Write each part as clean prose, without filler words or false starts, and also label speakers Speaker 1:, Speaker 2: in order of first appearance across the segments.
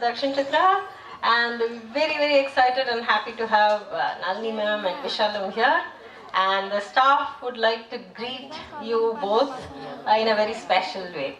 Speaker 1: Dakshin Chitra, and very excited and happy to have Nalini ma'am and Vishalum here. And the staff would like to greet you both in a very special way.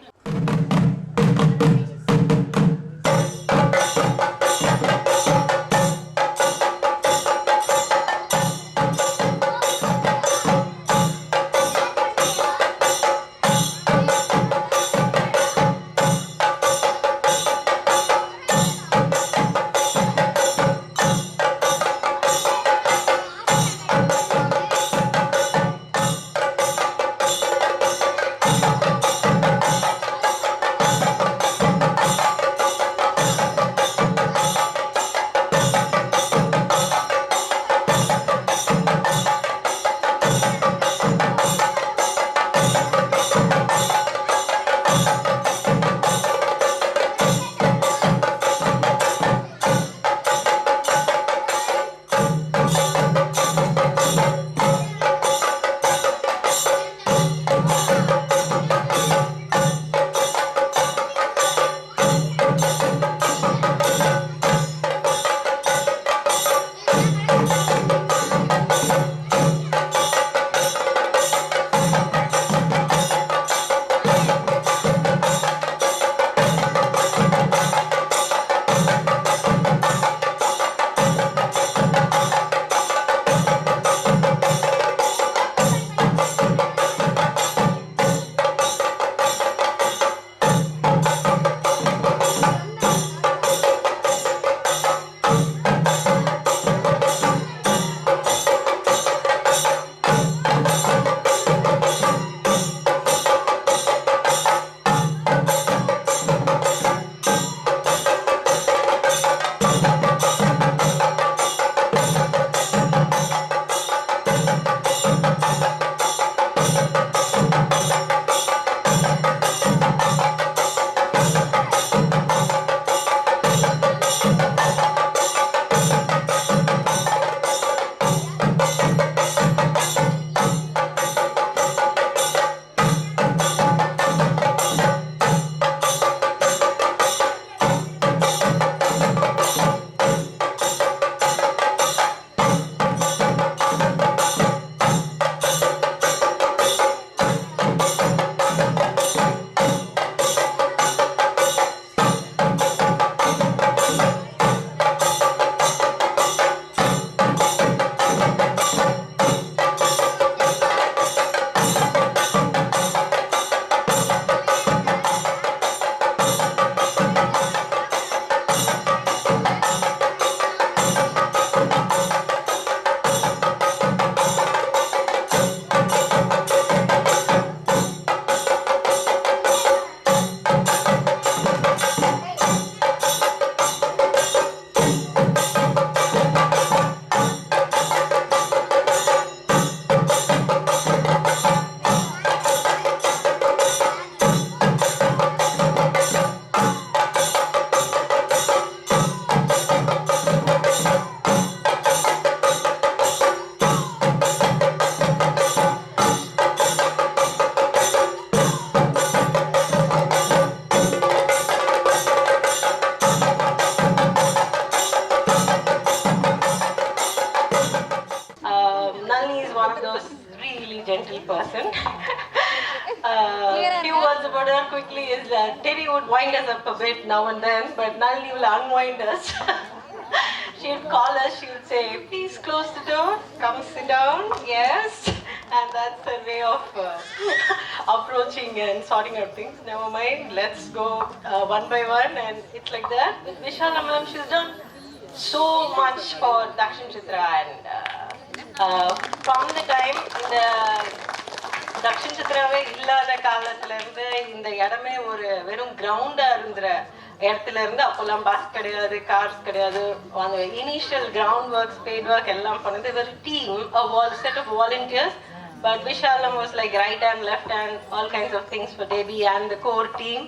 Speaker 1: about her quickly is that Devi would wind us up a bit now and then, but Nalini will unwind us. She would call us, she would say, please close the door, come sit down, yes. And that's her way of approaching and sorting out things. Never mind, let's go one by one, and it's like that. With Vishala ma'am, she's done so much for Dakshin Chitra, and from the time Dakshin சித்ராவே இல்லாத காலத்துல இருந்து இந்த இடமே ஒரு வெறும் கிரவுண்டா இருந்த இடத்துல இருந்து அப்பெல்லாம் பஸ் கிடையாது, கார்ஸ் கிடையாது. அந்த initial ground works, paid work எல்லாம் பண்ணது ஒரு team, set of volunteers. But Vishalam was like right hand, left hand, all kinds of things for Devi and the core team.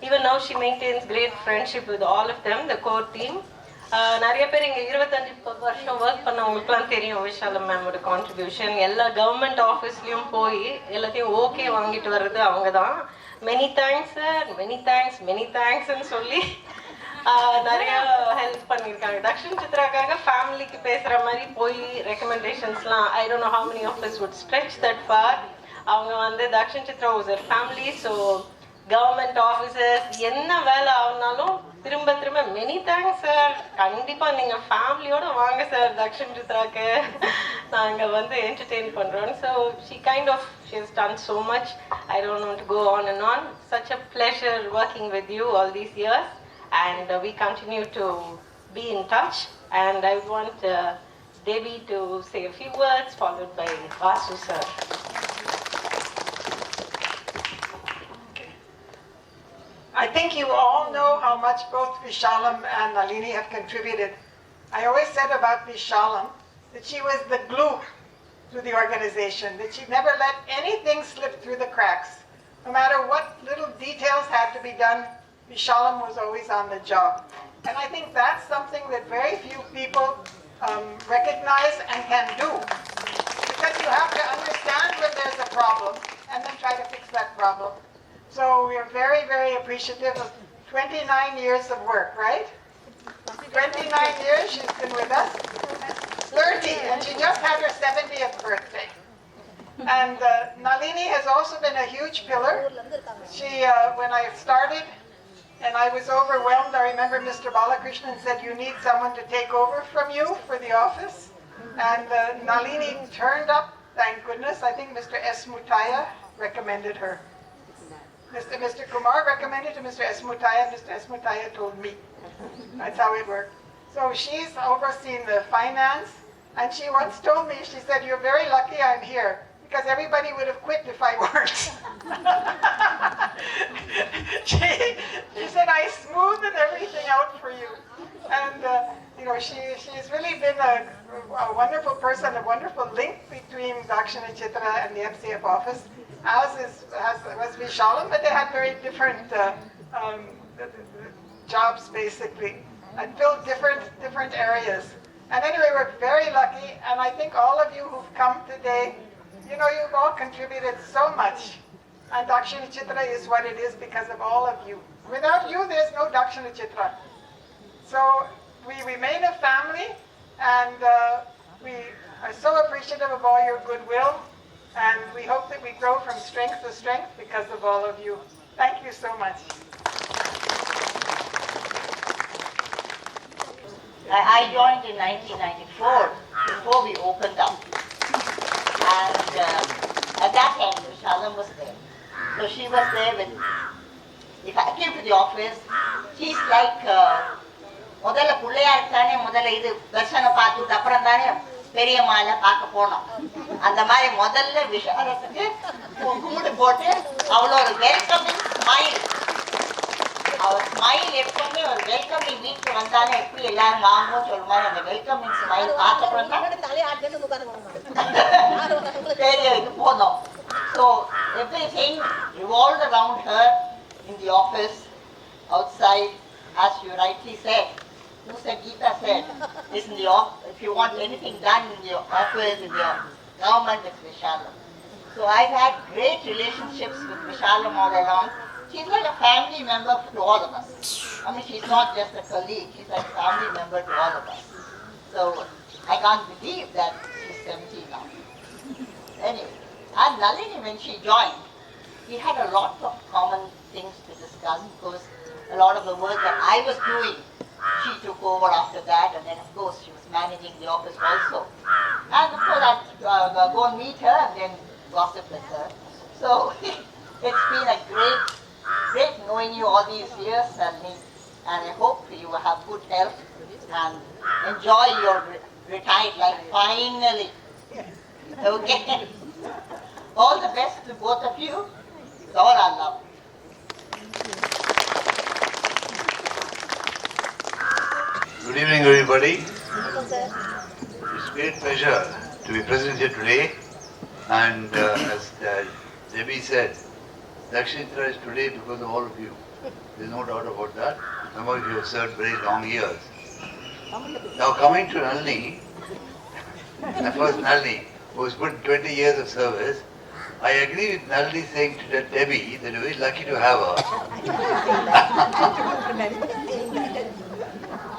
Speaker 1: Even now she maintains great friendship with all of them, the core team. நிறைய பேர் இங்கே 25 வருஷம் work பண்ணவங்களுக்குலாம் தெரியும் Vishalam மேமோட contribution. எல்லா government ஆஃபீஸ்லையும் போய் எல்லாத்தையும் okay வாங்கிட்டு வர்றது அவங்க தான். Many thanks sir, many thanks, மெனி தேங்க்ஸ்ன்னு சொல்லி நிறைய ஹெல்ப் பண்ணியிருக்காங்க. தக்ஷின் சித்ராக்காக ஃபேமிலிக்கு பேசுகிற மாதிரி போய் ரெக்கமெண்டேஷன்ஸ்லாம் I don't know how many of us would stretch that far. அவங்க வந்து Dakshin Chitra was their family. So government officers என்ன வேலை ஆகுனாலும் திரும்ப திரும்ப மெனி தேங்க்ஸ் சார், கண்டிப்பா நீங்க ஃபேமிலியோட வாங்க சார் தக்ஷின் சித்ராக்கு, நாங்க வந்து என்டர்டெயின் பண்றோம். So she kind of she has done so much. I don't want to go on and on. Such a pleasure working with you all these years, and we continue to be in touch. And I want Devi to say a few words, followed by Vasu sir.
Speaker 2: I think you all know how much both Vishalam and Nalini have contributed. I always said about Vishalam that she was the glue to the organization, that she never let anything slip through the cracks. No matter what little details had to be done, Vishalam was always on the job. And I think that's something that very few people recognize and can do. Because you have to understand when there's a problem and then try to fix that problem. So we are very, very appreciative of 29 years of work, right? 29 years she's been with us. 30, and she just had her 70th birthday. And Nalini has also been a huge pillar. She, when I started and I was overwhelmed, I remember Mr. Balakrishnan said, you need someone to take over from you for the office. And Nalini turned up, thank goodness. I think Mr. S. Mutaya recommended her. Mr. Kumar recommended to Mr. S. Mutaya, Mr. S. Mutaya told me. That's how it worked. So she's overseen the finance, and she once told me, she said, you're very lucky I'm here, because everybody would have quit if I weren't. she said, I smoothed everything out for you. And, you know, she's really been a wonderful person, a wonderful link between Dakshina Chitra and the MCF office. As was Vishalam, but they had very different jobs basically, and filled different areas. And anyway, we're very lucky, and I think all of you who've come today, you know, you've all contributed so much. And Dakshina Chitra is what it is because of all of you. Without you, there's no Dakshina Chitra. So we remain a family, and we are so appreciative of all your goodwill. And we hope that we grow from strength to strength because of all of you. Thank you so much.
Speaker 3: I joined in 1994, before we opened up. And at that time, Vishalam was there. So she was there with, if I came to the office, she's like, முதல்ல பிள்ளையா இருக்கானே முதல்ல இது தர்ஷனை பார்த்துட்டு அப்புறம் தானே பெரிய மாலை பார்க்க போனோம். அந்த மாதிரி முதல்ல விஷாலத்துக்கு கும்பிடு போட்டு அவ்வளோ ஒரு வெல்கமிங் ஸ்மைல், அவர் ஸ்மைல் எப்பவுமே ஒரு வெல்கமிங் வீட்டுக்கு வந்தாலும் எப்படி எல்லாரும் வாங்கும் சொல்ற மாதிரி அந்த வெல்கமிங் ஸ்மைல் பார்த்தப்பறம் தான் பெரிய இது போனோம். So everything revolved around her in the office, outside, as you rightly said. Who said? Geeta said, is in the office, if you want anything done in your office, in your government, it's Vishalam. So I've had great relationships with Vishalam all along. She's like a family member to all of us. I mean, she's not just a colleague, she's like a family member to all of us. So I can't believe that she's 70 now. Anyway, and Nalini, when she joined, we had a lot of common things to discuss because a lot of the work that I was doing, she took over after that, and then of course she was managing the office also. And of course I'd go and meet her and then gossip with her. So it's been a great knowing you all these years, Nalini, and I hope you will have good health and enjoy your retired life finally. Okay? All the best to both of you. It's all our love.
Speaker 4: Good evening, everybody. It's a great pleasure to be present here today. And as Debbie said, Dakshitra is today because of all of you. There's no doubt about that. Some of you have served very long years. Now coming to Nalini, the first Nalini, who has put 20 years of service, I agree with Nalini saying to Debbie that you're very lucky to have her.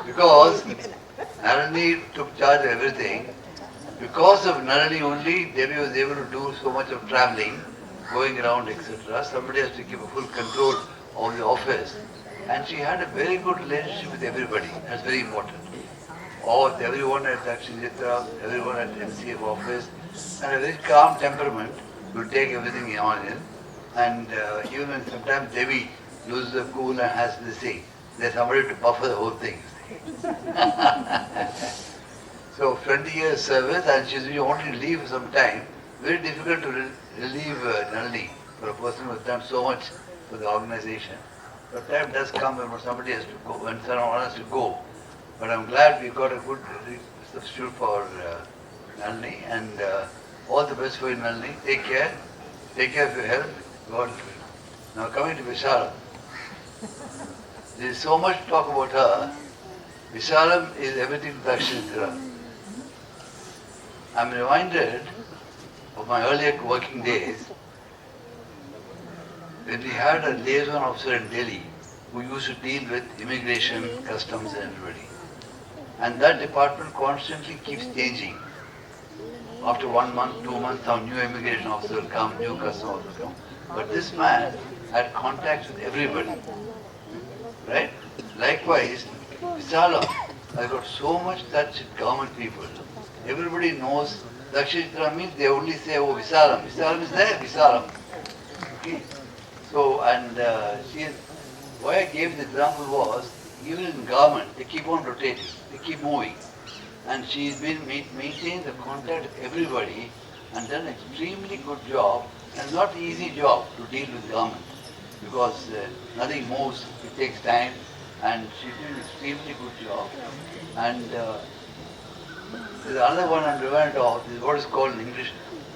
Speaker 4: Because Nalini took charge of everything. Because of Nalini only, Debbie was able to do so much of traveling, going around, etc. Somebody has to keep a full control of the office. And she had a very good relationship with everybody. That's very important. Everyone at Dakshitra, everyone at MCF office, and a very calm temperament will take everything on in. And even when sometimes Devi loses the cool and has to say, there's somebody to buffer the whole thing. So 20 years service, and she's wanting to leave for some time. Very difficult to relieve Nalini for a person who has done so much for the organization. But time does come when somebody has to go, when someone has to go. But I'm glad we got a good substitute for Nalini, and all the best for you, Nalini. Take care. Take care of your health. God. Now coming to Vishalam. There is so much to talk about her. Vishalam is everything to Dakshitra. I'm reminded of my earlier working days when we had a liaison officer in Delhi who used to deal with immigration, customs and everybody. And that department constantly keeps changing. After 1 month, 2 months, some new immigration officer will come, new customs officer will come. But this man had contacts with everybody. Right? Likewise, Vishala, I got so much touch with government people. Everybody knows Dakshitra means they only say, oh, Visalam. Visalam is there, Visalam. Okay. So, and why I gave the example was, even in government, they keep on rotating, they keep moving. And she's been maintaining the contact with everybody and done an extremely good job, and not an easy job to deal with government. Because nothing moves, it takes time, and she did an extremely good job. And there's another one I'm reminded of, this is what is called in English,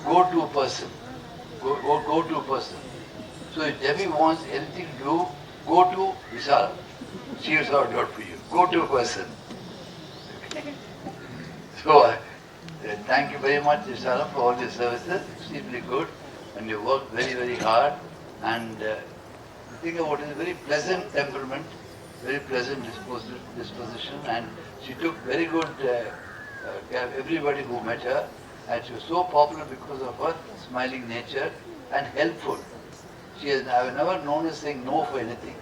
Speaker 4: go-to person. Go-to person. So if Debbie wants anything to do, go to Vishala. She will sort it out for you. Go-to person. So thank you very much, Vishala, for all your services. Extremely good. And you work very, very hard. And the thing about it is a very pleasant temperament, very pleasant disposition, and she took very good care of everybody who met her, and she was so popular because of her smiling nature and helpful. I've never known her saying no for anything.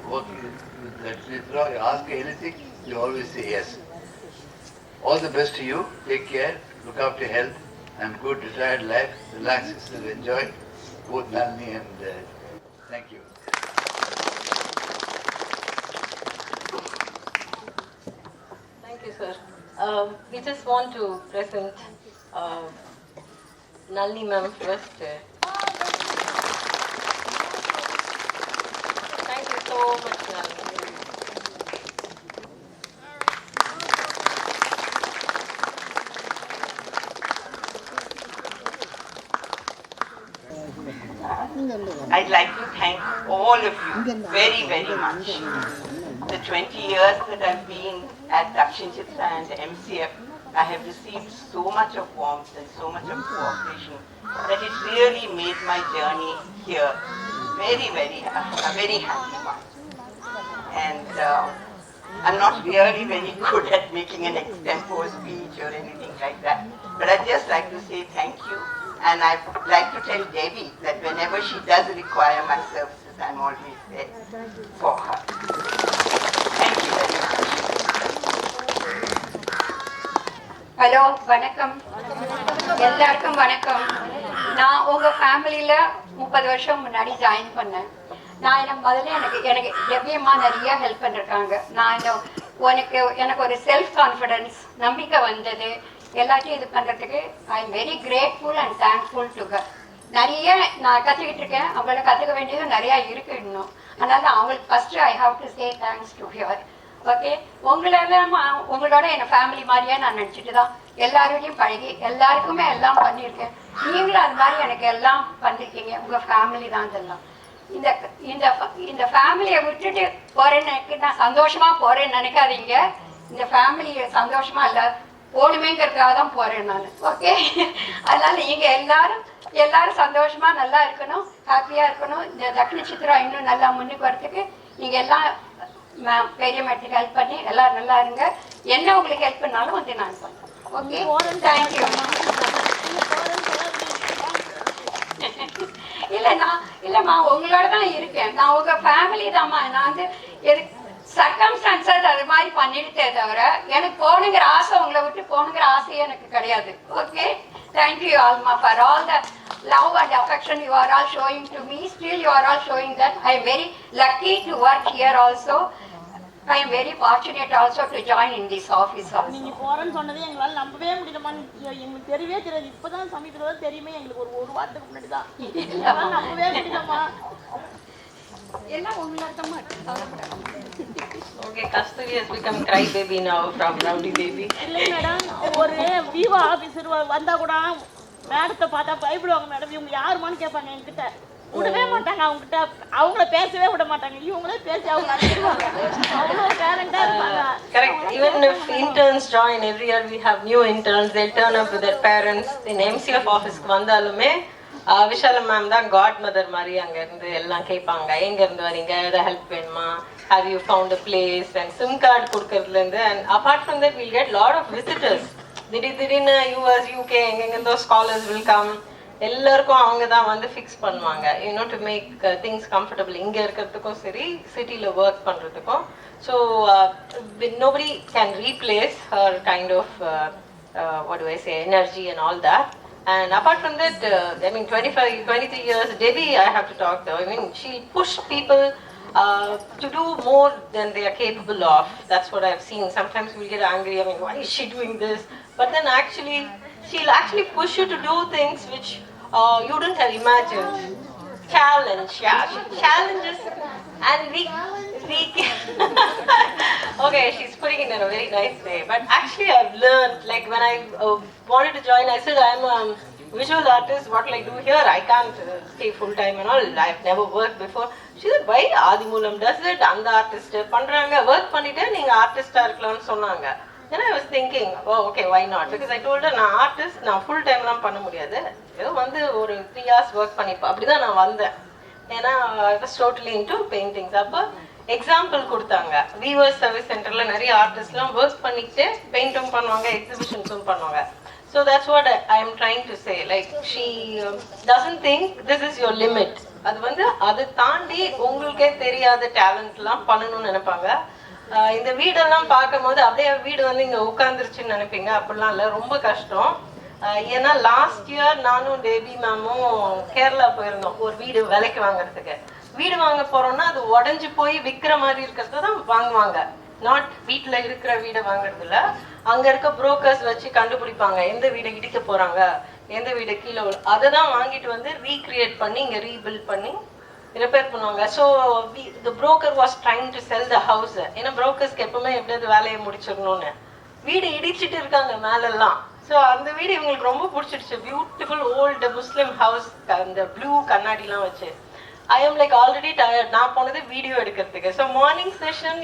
Speaker 4: Working with Dakshitra, you ask her anything, you always say yes. All the best to you. Take care, look after your health, and good retired life. Relax yourself, enjoy both Nalini and thank you.
Speaker 1: Thank you, sir. We just want to present Nalini ma'am first. Thank you so much, Nalini.
Speaker 5: I'd like to thank all of you very, very much. The 20 years that I've been at Dakshin Chitra and MCF, I have received so much of warmth and so much of cooperation that it really made my journey here very, very, a very happy one. And I'm not really very good at making an extempore speech or anything like that, but I'd just like to say thank you And I'd like to tell Debbie that whenever she does require my services, I'm always there for her. Thank you very much.
Speaker 6: Hello வணக்கம், எல்லாருக்கும் வணக்கம். நான் உங்கள் ஃபேமிலியில் 30 வருஷம் முன்னாடி join பண்ணேன். நான் முதல்ல எனக்கு டெபியம்மா நிறைய ஹெல்ப் பண்ணிருக்காங்க. நான் எனக்கு ஒரு செல்ஃப் கான்ஃபிடென்ஸ், நம்பிக்கை வந்தது. எல்லாத்தையும் இது பண்ணுறதுக்கு I am very grateful and thankful to her. நிறைய நான் கற்றுக்கிட்டு இருக்கேன், அவங்கள கற்றுக்க வேண்டியது நிறையா இருக்கு இன்னும். அதனால அவங்களுக்கு first I have to say thanks to her. Okay, உங்களோட என் ஃபேமிலி மாதிரியே நான் நினச்சிட்டு தான் எல்லாரோடையும் பழகி எல்லாருக்குமே எல்லாம் பண்ணியிருக்கேன். நீங்களும் அது மாதிரி எனக்கு எல்லாம் பண்ணிருக்கீங்க. உங்கள் ஃபேமிலி தான் இதெல்லாம். இந்த ஃபேமிலியை விட்டுட்டு போறேன்னு நான் சந்தோஷமா போறேன்னு நினைக்காதீங்க. இந்த ஃபேமிலி சந்தோஷமா இல்லை போகணுமேங்கிறதுக்காக தான் போறேன் நான். ஓகே, அதனால நீங்க எல்லாரும் சந்தோஷமா நல்லா இருக்கணும், ஹாப்பியா இருக்கணும். இந்த தக்ஷிண சித்ரா இன்னும் நல்லா முன்னுக்கு வரத்துக்கு நீங்க எல்லாம் பெரிய மேட்டுக்கு ஹெல்ப் பண்ணி எல்லாரும் நல்லா இருங்க. என்ன உங்களுக்கு ஹெல்ப் பண்ணாலும் வந்து நான் பண்ணுறேன். Okay, thank you. இல்லைம்மா உங்களோட தான் இருக்கேன். நான் உங்க ஃபேமிலி தான்மா. நான் வந்து சர்க்கம்ஸ்டான்சஸ் அது மாதிரி பண்ணிட்டே தவிர எனக்கு போகணுங்கிற ஆசை, உங்களை விட்டு போகணுங்கிற ஆசையே எனக்கு கிடையாது. ஓகே, தேங்க்யூ ஆல்மா for all the love and affection you are all showing to me. Still you are all showing that. I am very lucky to work here also. I am very fortunate also to join in this office also.
Speaker 7: நீங்க போறன்னு சொன்னதே எங்களால நம்பவே முடியலமா. எங்களுக்கு தெரியவே தெரியாது. இப்பதான் சமீபத்துல தான் தெரியுமே எங்களுக்கு. ஒரு வாரத்துக்கு முன்னாடி தான் எங்களால நம்பவே முடியலமா.
Speaker 6: எல்லாம் உங்களோடமா.
Speaker 1: Okay, Kasturi has become cry baby now from rowdy baby.
Speaker 7: இல்லை மேடம், ஒரு விவோ ஆபீசர் வந்தா கூட மேடத்தை பார்த்தா பயப்படுவாங்க மேடம். இவங்க யாருமான்னு கேட்பாங்க என்கிட்ட. விடவே மாட்டாங்க அவங்ககிட்ட. அவங்கள பேசவே விட மாட்டாங்க. இவங்களே பேசி அவங்க அனுப்பிடுவாங்க. அவ்வளோ டேலண்டா இருப்பாங்க.
Speaker 1: Correct. Even if interns join, every year we have new interns. They turn up with their parents. In MCF office வந்தாலுமே விஷால மேம் தான் காட் மதர் மாதிரி அங்க இருந்து எல்லாம் கேட்பாங்க. எங்க இருந்து வரீங்க, ஏதாவது ஹெல்ப் வேணுமா, have you found a place, and sim card கொடுக்கறதுல இருந்து. And apart from that we'll get lot of visitors. திடீர்னு US UK எங்கெங்கேருந்தோ ஸ்காலர்ஸ் வில் கம். எல்லாருக்கும் அவங்க தான் வந்து ஃபிக்ஸ் பண்ணுவாங்க, you know to make things comfortable. இங்கே இருக்கிறதுக்கும் சரி, சிட்டியில் ஒர்க் பண்ணுறதுக்கும். So nobody can replace her kind of what do I say, energy and all that. And apart from that, I mean 23 years, Debbie, I have to talk though. I mean, she pushed people to do more than they are capable of. That's what I've seen. Sometimes we'll get angry. I mean, why is she doing this? But then she'll actually push you to do things which you wouldn't have imagined. Challenge, yeah, she challenges, and we okay, she's putting it in a very nice way. But actually, I've learned, like when I wanted to join, I said I'm a visual artist. What will I do here? I can't stay full time and all. I've never worked before. She said, why Adimulam does it? அந்த artist பண்றாங்க, work பண்ணிட்டு நீங்க ஆர்டிஸ்டா இருக்கலாம்னு சொன்னாங்க. Then I was thinking, oh okay, why not? Because I told her, நான் artist, நான் full டைம்லாம் பண்ண முடியாது, ஏதோ வந்து ஒரு 3 hours ஒர்க் பண்ணிப்பேன். அப்படிதான் நான் வந்தேன். ஏன்னா I was totally into paintings. அப்போ எக்ஸாம்பிள் கொடுத்தாங்க. வீவர்ஸ் சர்வீஸ் சென்டர்ல நிறைய ஆர்டிஸ்ட்லாம் ஒர்க் பண்ணிக்கிட்டு பெயிண்டும் பண்ணுவாங்க, எக்ஸிபிஷன்ஸும் பண்ணுவாங்க. So that's what I am trying to say. Like she doesn't think this is your limit. அது வந்து அதை தாண்டி உங்களுக்கே தெரியாத டேலண்ட்லாம் பண்ணணும்னு நினைப்பாங்க. இந்த வீடெல்லாம் பார்க்கும்போது அப்படியே வீடு வந்து இங்கே உட்காந்துருச்சுன்னு நினைப்பீங்க. அப்படிலாம் இல்லை, ரொம்ப கஷ்டம். ஏன்னா லாஸ்ட் இயர் நானும் டேபி மேமும் கேரளா போயிருந்தோம் ஒரு வீடு விலைக்கு வாங்குறதுக்கு. வீடு வாங்க போறோம்னா அது உடஞ்சி போய் விற்கிற மாதிரி இருக்கிறத தான் வாங்குவாங்க. நாட் வீட்டில் இருக்கிற வீடை வாங்குறதுல அங்கே இருக்க புரோக்கர்ஸ் வச்சு கண்டுபிடிப்பாங்க எந்த வீடை இடிக்க போறாங்க, எந்த வீடு கீழே. அதை தான் வாங்கிட்டு வந்து ரீக்ரியேட் பண்ணி இங்கே ரீபில்ட் பண்ணி ரிப்பேர் பண்ணுவாங்க. So the broker was trying to sell the house. ஏன்னா புரோக்கர்ஸ்க்கு எப்பவுமே எப்படியாவது வேலையை முடிச்சிடணும்னு. வீடு இடிச்சிட்டு இருக்காங்க மேலெல்லாம். ஸோ அந்த வீடு இவங்களுக்கு ரொம்ப பிடிச்சிடுச்சு. பியூட்டிஃபுல் ஓல்டு முஸ்லிம் ஹவுஸ், அந்த ப்ளூ கண்ணாடிலாம் வச்சு. I am like already tired. நான் போனது வீடியோ எடுக்கிறதுக்கு. ஸோ மார்னிங் செஷன்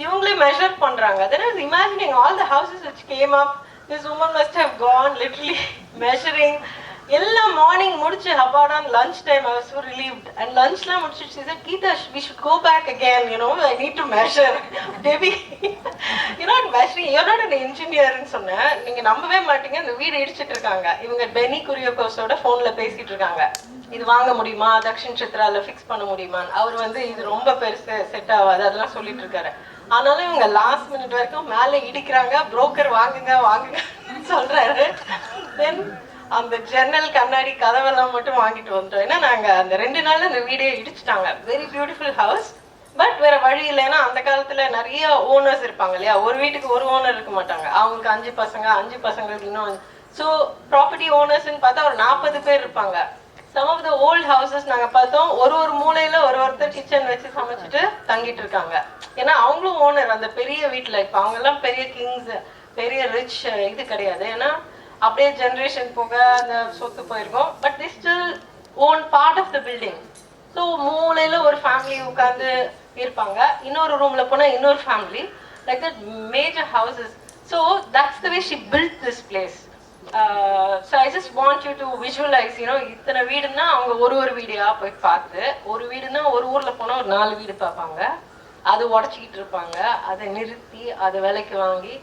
Speaker 1: இவங்களே மெஷர் பண்றாங்க. Then I was imagining all the houses which came up. This woman must have gone literally measuring எல்லாம் morning முடிச்சு அப்பாடான் lunch time I was so relieved and lunchலாம் முடிச்சு she said Geeta we should go back again I need to measure Debbie you're not measuring you're not an engineer ன்னு சொன்னேன் நீங்க நம்பவே மாட்டீங்க இந்த வீடு இடிச்சிட்டு இருக்காங்க இவங்க பெனி குரியோகோஸோட போன்ல பேசிட்டு இருக்காங்க இது வாங்க முடியுமா தக்ஷின் சித்ரால ஃபிக்ஸ் பண்ண முடியுமா அவர் இது ரொம்ப பெருசு செட் ஆகாது அதெல்லாம் சொல்லிட்டு இருக்காரு ஆனாலும் இவங்க லாஸ்ட் மினிட் வரைக்கும் மேலே இடிக்கிறாங்க புரோக்கர் வாங்குங்க சொல்றாரு தென் அந்த ஜன்னல் கண்ணாடி கதவெல்லாம் மட்டும் வாங்கிட்டு வந்துட்டோம் ஏன்னா நாங்க அந்த 2 நாள்ல அந்த வீடே இடிச்சிட்டாங்க வெரி பியூட்டிஃபுல் ஹவுஸ் பட் வேற வழி இல்லைன்னா அந்த காலத்துல நிறைய ஓனர்ஸ் இருப்பாங்க இல்லையா ஒரு வீட்டுக்கு ஒரு ஓனர் இருக்க மாட்டாங்க அவங்களுக்கு 5 பசங்க 5 பசங்களுக்கு இன்னும் ஸோ ப்ராப்பர்ட்டி ஓனர்ஸ்ன்னு பார்த்தா ஒரு 40 பேர் இருப்பாங்க some of the old houses நாங்க பார்த்தோம் ஒரு மூலையில ஒருத்தர் கிச்சன் வச்சு சமைச்சிட்டு தங்கிட்டு இருக்காங்க ஏன்னா அவங்களும் ஓனர் அந்த பெரிய வீட்டுல இப்ப அவங்க எல்லாம் பெரிய கிங்ஸ் பெரிய ரிச் இது கிடையாது ஏன்னா அப்படியே ஜெனரேஷன் போக அந்த சொத்து போயிருக்கும் but they still own part of the building so மூலையில ஒரு ஃபேமிலி உட்காந்து இருப்பாங்க இன்னொரு ரூம்ல போனா இன்னொரு family like that major houses so that's the way she built this place so I just want you to visualize இத்தனை வீடுன்னா அவங்க ஒரு வீடியா போய் பார்த்து ஒரு வீடுன்னா ஒரு ஊர்ல போனா ஒரு 4 வீடு பார்ப்பாங்க அது உடச்சிக்கிட்டு இருப்பாங்க அதை நிறுத்தி அதை விலைக்கு வாங்கி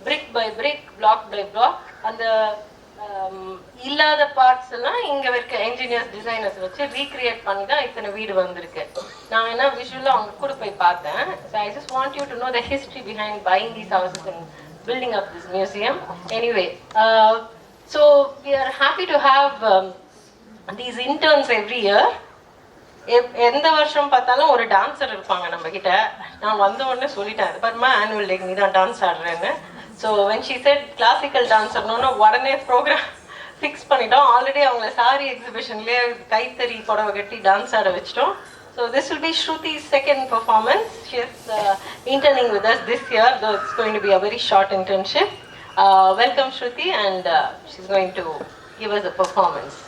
Speaker 1: brick by brick block by block அந்த இல்லாத பார்ட்ஸ் எல்லாம் இங்க இருக்க என்ஜினியர்ஸ் டிசைனர்ஸ் வச்சு ரீக்ரியேட் பண்ணி தான் இத்தனை வீடு வந்திருக்கு நான் என்ன விஷுவலா அவங்க கூட போய் பார்த்தேன் so I just want you to know the history behind buying these houses and building up this museum anyway so we are happy to have these interns every year எந்த வருஷம் பார்த்தாலும் ஒரு டான்சர் இருப்பாங்க நம்ம கிட்ட நான் வந்த உடனே சொல்லிட்டேன் பர்மா ஆனுவல் டேக்கு நீ தான் டான்ஸ் ஆடுறேன்னு so when she said classical டான்ஸர்னு உடனே ப்ரோக்ராம் ஃபிக்ஸ் பண்ணிட்டோம் ஆல்ரெடி அவங்கள சாரி எக்ஸிபிஷன்லேயே கைத்தறி புடவை கட்டி டான்ஸ் ஆட வச்சிட்டோம் So this will be Shruti's second performance. She is interning with us this year, though it's going to be a very short internship. Welcome Shruti, and she's going to give us a performance.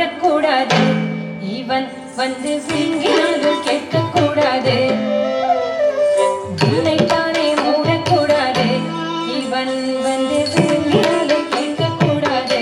Speaker 8: மூடக்கூடாது இவன் வந்து விழுங்கினாலும் கேட்கக்கூடாது உன்னைத்தானே மூடக்கூடாது இவன் வந்து விழுங்கினாலும் கேட்கக்கூடாது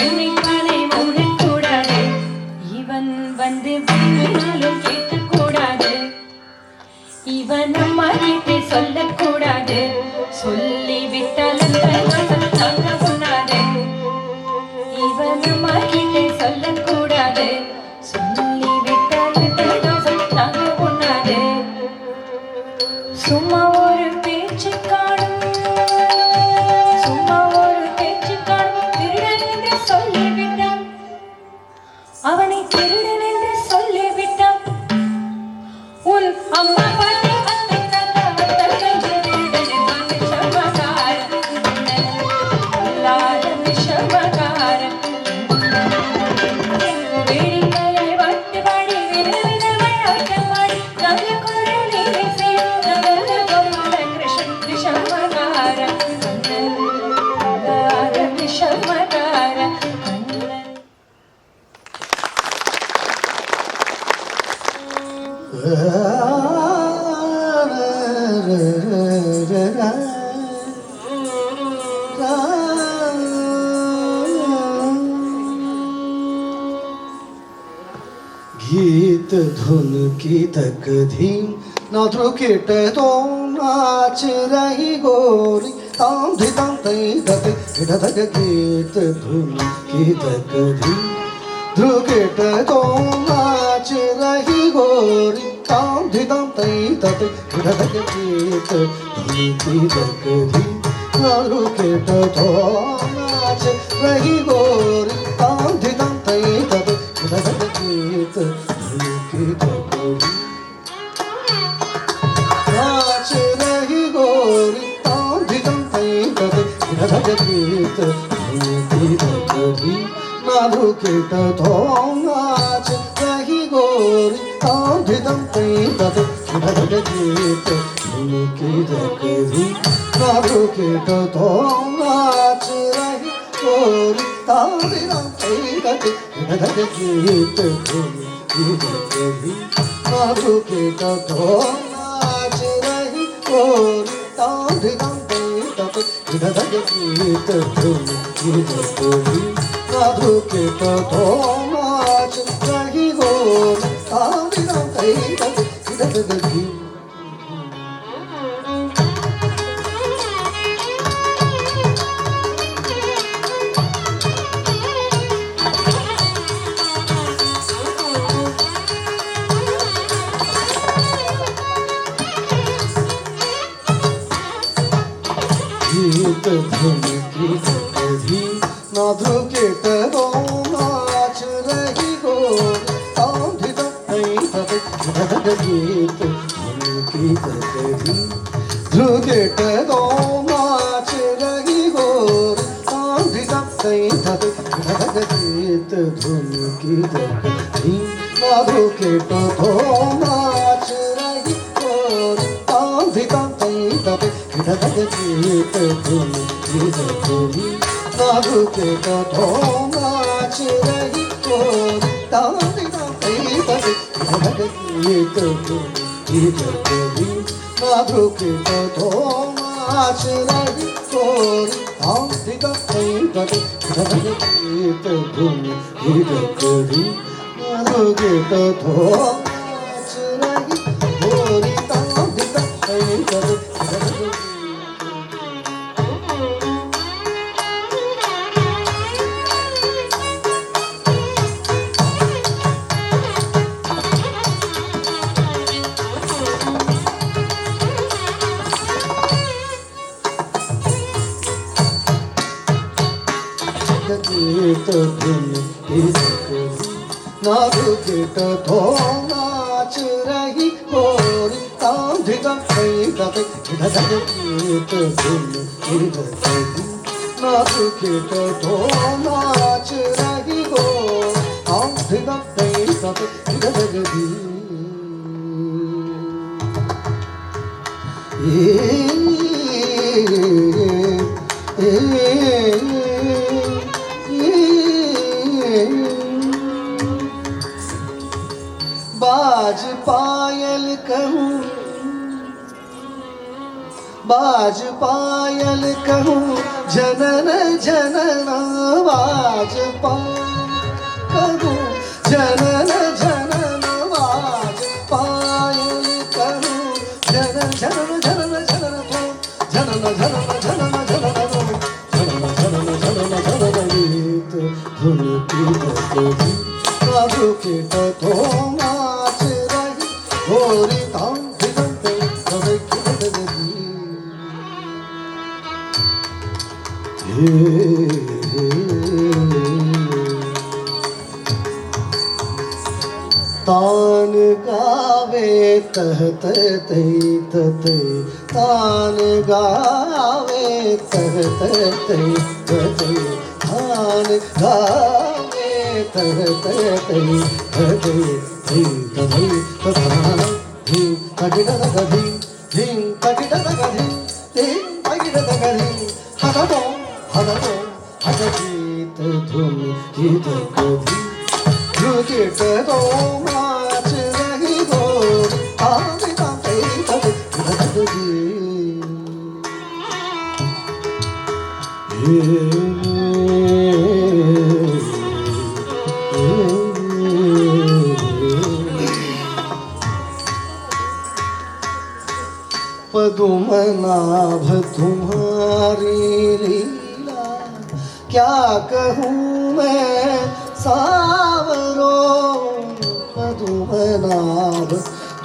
Speaker 8: என்னைத்தானே மூடக்கூடாது இவன் வந்து விழுங்கினாலும் கேட்கக்கூடாது இவன் அம்மா கிட்டே சொல்லக்கூடாது சொல்லிவிட்டால் தாங்க உண்ணாது இவன் அம்மா கிட்டே சொல்லக்கூடாது சொல்லிவிட்டால் தாங்க உண்ணாது சும்மா ஒரு பேச்சு காணும் சும்மா ஒரு பேச்சு காணும் திருடன் என்று சொல்லிவிட்டான் அவனை திருடன் என்று சொல்லிவிட்டான் உன் அம்மா பாட்டி அத்தை தாத்தா அத்தர்கள் திருடன் விஷமகாரன் அல்லாத விஷமகாரன் வேடிக்கையை வாட்டு பாடி விதவிதமாய் ஆட்டமாடி நல்ல குரலிலே செய்யும் நகர்ந்த கோபால கிருஷ்ணன் விஷமகாரன் அல்லாத விஷமகாரன்
Speaker 9: गीत धुन की तक धीम नाद्रो कीट तो नाच रही गोरी ताम धिताम तई धक धक गीत धुन की तक धीम ध्रुव कीट तो नाच रही गोरी ताम धिताम तई धक धक गीत धुन की तक धीम नाद्रो कीट तो नाच रही गोरी ताम धिताम तई धक धक गीत धुन की तक धीम नाच रही गोरी ताम धिताम तई धक धक गीत धुन की तक धीम नाद्रो कीट तो नाच रही गोरी ताम धिताम तई धक धक गीत धुन की तक धीम नाद्रो कीट तो नाच रही गोरी ताम धिताम तई धक धक गीत धुन की तक धीम नाद्रो कीट तो नाच रही गोरी ताम धिताम तई धक धक गीत धुन की तक धीम नाद्रो कीट तो नाच रही गोरी ताम धिताम तई धक धक गीत गीत धुन की तक धीम नाद्रो कीट तो नाच रही गोरी ताम धिताम तई धक धक गीत धुन की तक धीम ध्रुव कीट तो नाच रही गोरी ताम धिताम तई धक धक गीत धुन की तक धीम नाद्रो कीट तो नाच गीत धुन गीत गोरी नादु के तो नाच रही गोरी तांदी तांदी गीत धुन गीत गोरी नादु के तो नाच रही गोरी तांदी तांदी गीत धुन गीत गोरी नादु के तो नाच रही गोरी तांदी तांदी गीत धुन गीत गोरी नादु गीत धो नाच रही गोरी तांधी गई गई गीत धुन गीत गोरी नादु गीत धो नाच रही गोरी तांधी गई गई बाज पायल कहूँ बाज पायल कहूँ जनन जनन बाज कहूँ जनन जनन बाज पायल कहूँ जनन जनन जनन जनन जनन जनन जनन जनन जनन जनन जनन जनन गीत धुन गीत गोरी नादु के तो नाच रही गोरी तांधी तांदी गई तान गावे तहत तैत तान गावे तहत तैत तान गावे तहत तैत गीत धुन गीत गोरी गीत दो नाच रही गोरी तांदी तांदी पद्मनाभ तुम्हारी लीला क्या कहूँ मैं सावरो पद्मनाभ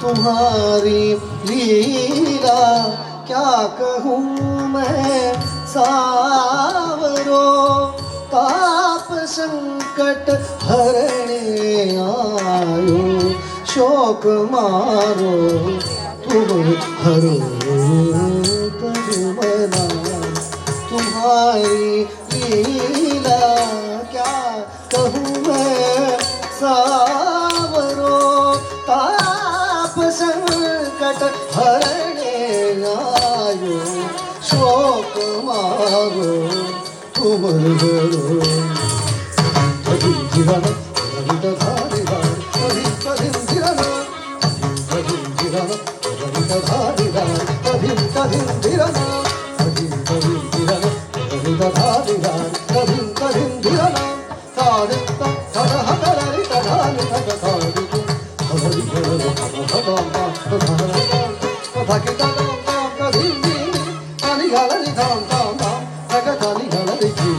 Speaker 9: तुम्हारी लीला क्या कहूँ मैं सावरो ताप संकट हरणे आयो शोक मारो तुम हरो पद्मनाभ तुम्हारी लीला क्या कहूँ मैं सावरो ताप संकट हरणे आयो शोक मारो तुम हरो कभी जीवन कभी धारी कभी कभी जीवन कभी जीवन कभी धारी कभी कभी जीवन कभी कभी जीवन कभी धारी कभी कभी जीवन तारे तारा हरी तारी तारी हरी हरी धाके तारा कभी तानी गाली धाम धाम धाम धाका तानी गाली की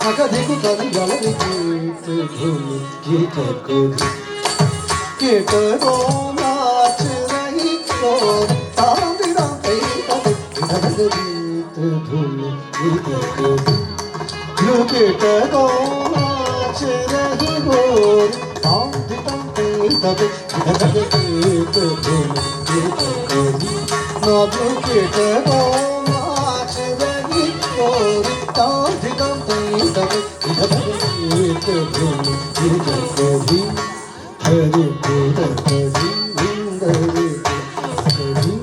Speaker 9: धाका देखो तानी गाली गीत धुन गीत गोरी गीत दो नाच रही गोरी तांदी तांदी गीत धुन गीत गोरी गीत दो नाच रही गोरी तांदी तांदी गीत धुन गीत गोरी नादु गीत दो नाच रही गोरी तांदी तांदी गीत धुन गीत गोरी हरि बोल Hari Indra Hari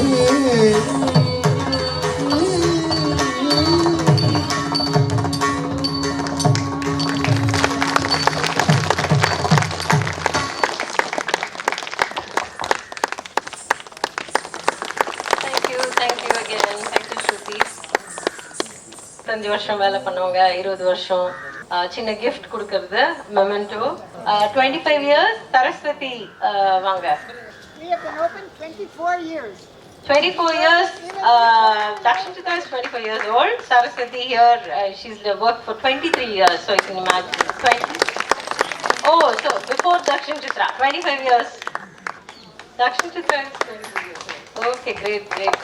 Speaker 1: Thank you again. Thank you, Shruti. 5 வருஷம் வேலை பண்ணவங்க 20 வருஷம் சின்ன கிஃப்ட் கொடுக்கறது மெமெண்டோ 25 இயர்ஸ் சரஸ்வதி வாங்க.
Speaker 2: We have been open 24 years.
Speaker 1: 24 years. Dakshin Chitra is 24 years old. Saraswati here, she's worked for 23 years, so you can imagine. 20. Oh, so before Dakshin Chitra, 25 years. Dakshin Chitra is 23 years old. Okay, great, great.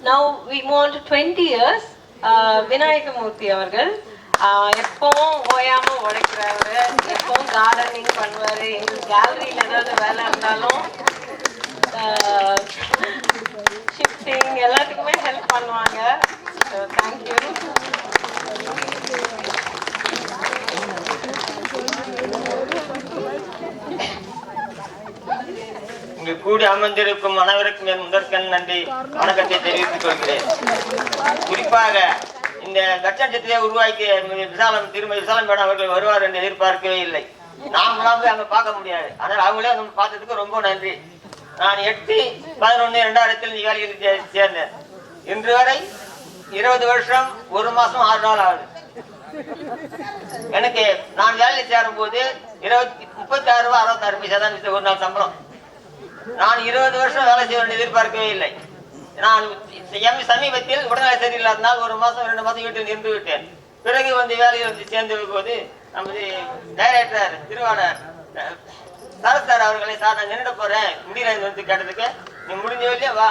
Speaker 1: Now we move on to 20 years. Vinayakamurthy avargal. எப்பவும் ஓயாம உழைக்கிறவரு, எப்பவும் gardening பண்ணுவாரு, எங்க கேலரியில ஏதாவது வேலை இருந்தாலும் shifting எல்லாத்துக்குமே help பண்ணுவாங்க. தேங்க்யூ.
Speaker 10: இங்கு கூடி அமர்ந்திருக்கும் அனைவருக்கும் என் முதற்கண் நன்றி வணக்கத்தை தெரிவித்துக் கொள்கிறேன். குறிப்பாக இந்த கச்சனத்திலே உருவாக்கிய திருமதி விசாலம் மேடம் அவர்கள் வருவார் என்று எதிர்பார்க்கவே இல்லை. நாமளாவது அங்க பார்க்க முடியாது, ஆனால் அவங்களே அங்க பார்த்ததுக்கு ரொம்ப நன்றி. நான் 8/11/2000 வேலையில் சேர்ந்தேன். இன்று வரை 20 வருஷம் 1 மாசம் 6 நாள் ஆகுது. எனக்கு நான் வேலையில் சேரும் போது 36 ரூபாய் 66 பைசா தான் ஒரு நாள் சம்பளம். நான் 20 வருஷம் வேலை செய்ய வேண்டிய எதிர்பார்க்கவே இல்லை. நான் சமீபத்தில் உடல்நிலை சரியில்லாதனால் 1 மாசம் 2 மாசம் வீட்டில் நின்று விட்டேன். பிறகு வந்து வேலையில் வந்து சேர்ந்த போது நமது டைரக்டர் திருவாளர் சரத் சார் அவர்களை, சார் நான் நின்றுட போறேன் முடியல வந்து கேட்டதுக்கு, நீ முடிஞ்ச வேலையே வா,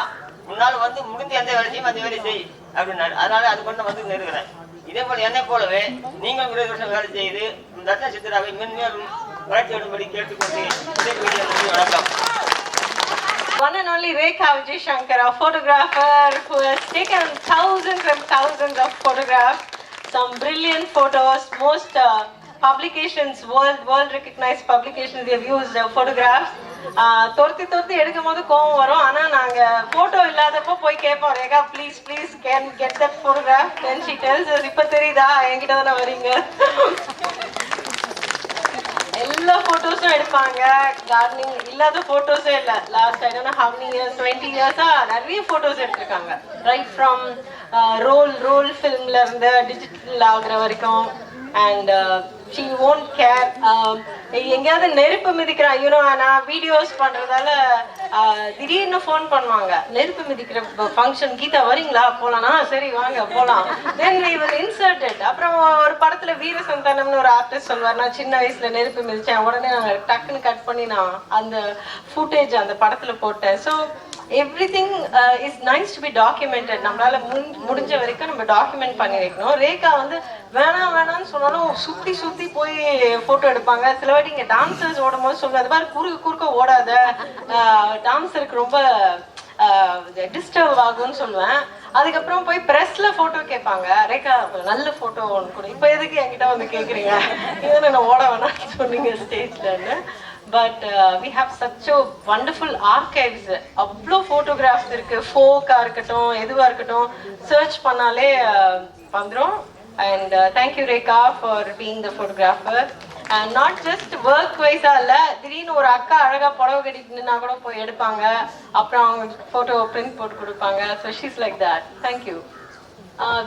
Speaker 10: முன்னால் வந்து முடிஞ்ச எந்த வேலை செய்யும் அந்த வேலை செய் அப்படின்னாரு. அதனால அது கொண்டு வந்து நிறுகிறேன். இதே போல என்னை போலவே நீங்கள் 20 வருஷம் வேலை செய்து தர்ஷன சித்ராவை மென்மேலும் வளர்ச்சி விடும்படி கேட்டுக்கொண்டு வணக்கம்.
Speaker 1: One and only Rekha Vijay Shankar, our photographer who has taken thousands and thousands of photographs, some brilliant photos, most publications, world recognized publications they have used photographs. தொர்த்தி எடுக்கும் போது கோவம் வரும், ஆனா நாங்க போட்டோ இல்லாதப்போ போய் கேட்போம், Rekha please can get that photograph. Then she tells us, இப்ப தெரியுதா என்கிட்ட தானே வரீங்க. எல்லா போட்டோஸும் எடுப்பாங்க. கார்டனிங் இல்லாத போட்டோஸே இல்லை. Last I don't know how many years, 20 years-ஆ நிறைய போட்டோஸ் எடுத்திருக்காங்க. ரைட் ஃப்ரம் ரோல் ஃபிலிம்ல இருந்து டிஜிட்டல் ஆகுற வரைக்கும். And she won't care. எங்கேயாவது நெருப்பு மிதிக்கிற நான் வீடியோஸ் பண்றதால திடீர்னு ஃபோன் பண்ணுவாங்க, நெருப்பு மிதிக்கிற ஃபங்க்ஷன் கீதா வரீங்களா, போலாம்னா சரி வாங்க போலாம். Then we will insert it. அப்புறம் ஒரு படத்துல வீர சந்தானம்னு ஒரு ஆர்டிஸ்ட் சொல்வார், நான் சின்ன வயசுல நெருப்பு மிதிச்சேன், உடனே நாங்க டக்குன்னு கட் பண்ணி நான் அந்த ஃபுட்டேஜ் அந்த படத்துல போட்டேன். So everything is nice to be documented. நம்மளால முடிஞ்ச வரைக்கும் நம்ம டாக்குமெண்ட் பண்ணி வைக்கணும். ரேகா வந்து வேணாம்னு சொன்னாலும் சுத்தி போய் போட்டோ எடுப்பாங்க. சில வாட்டி இங்க டான்சர்ஸ் ஓடும் போது சொல்லுவாங்க, அது மாதிரி குறுக்க ஓடாத, டான்சருக்கு ரொம்ப டிஸ்டர்ப் ஆகும்னு சொல்லுவேன். அதுக்கப்புறம் போய் பிரஸ்ல போட்டோ கேட்பாங்க, ரேகா நல்ல போட்டோ ஒன்று கூட, இப்போ எதுக்கு என்கிட்ட வந்து கேட்குறீங்க, இதை நான் ஓட வேணாம்னு சொன்னீங்க ஸ்டேஜ்லன்னு. But we have such a wonderful archives. அவ்வளோ photographs இருக்கு, ஃபோக்கா இருக்கட்டும் எதுவா இருக்கட்டும், சர்ச் பண்ணாலே வந்துடும். And thank you Rekha for being the photographer. And not just work wise இல்ல, திடீர்னு ஒரு அக்கா அழகா புடவை கட்டிட்டு நின்னா கூட போய் எடுப்பாங்க, அப்புறம் அவங்க போட்டோ பிரிண்ட் போட்டு கொடுப்பாங்க. So she's like that. Thank you.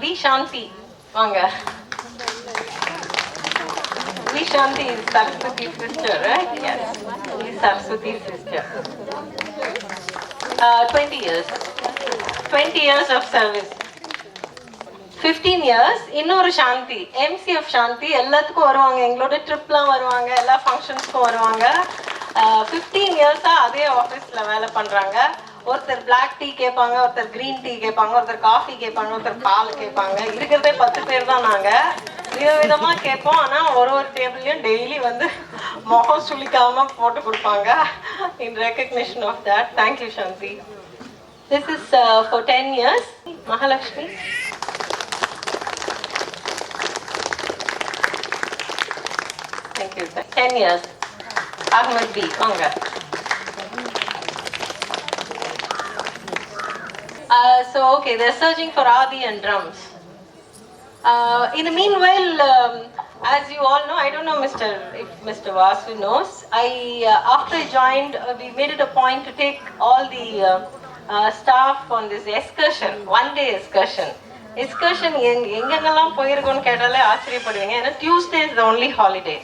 Speaker 1: V Shanti வாங்க. V Shanti is Saraswati's sister, right? Yes, she's Saraswati's sister. 20 years. 20 years of service. 15 years. இன்னொரு சாந்தி, MCF சாந்தி, எல்லாத்துக்கும் வருவாங்க, எங்களோட ட்ரிப்லாம் வருவாங்க, எல்லா ஃபங்க்ஷன்ஸ்க்கும் வருவாங்க. 15 இயர்ஸா அதே ஆஃபீஸ்ல வேலை பண்றாங்க. ஒருத்தர் பிளாக் டீ கேட்பாங்க, ஒருத்தர் கிரீன் டீ கேட்பாங்க, ஒருத்தர் காஃபி கேட்பாங்க, ஒருத்தர் பால் கேட்பாங்க. இருக்கிறதே 10 பேர் தான் நாங்க. விதவிதமா கேட்போம், ஆனா ஒரு டேபிள்லயும் டெய்லி வந்து முகம் சுளிக்காம போட்டு கொடுப்பாங்க. In recognition of that, thank you Shanti. This is for 10 years. Mahalakshmi. Thank you. 10 years. Ahmed B. வாங்க. So okay, they're searching for Adi and drums. In the meanwhile, as you all know, I don't know if Mr. Vasu knows, after I joined, we made it a point to take all the staff on this excursion, one-day excursion. Excursion எங்கெங்கெல்லாம் போயிருக்கோன்னு கேட்டாலே ஆச்சரியப்படுவீங்க. ஏன்னா Tuesday is the only holiday.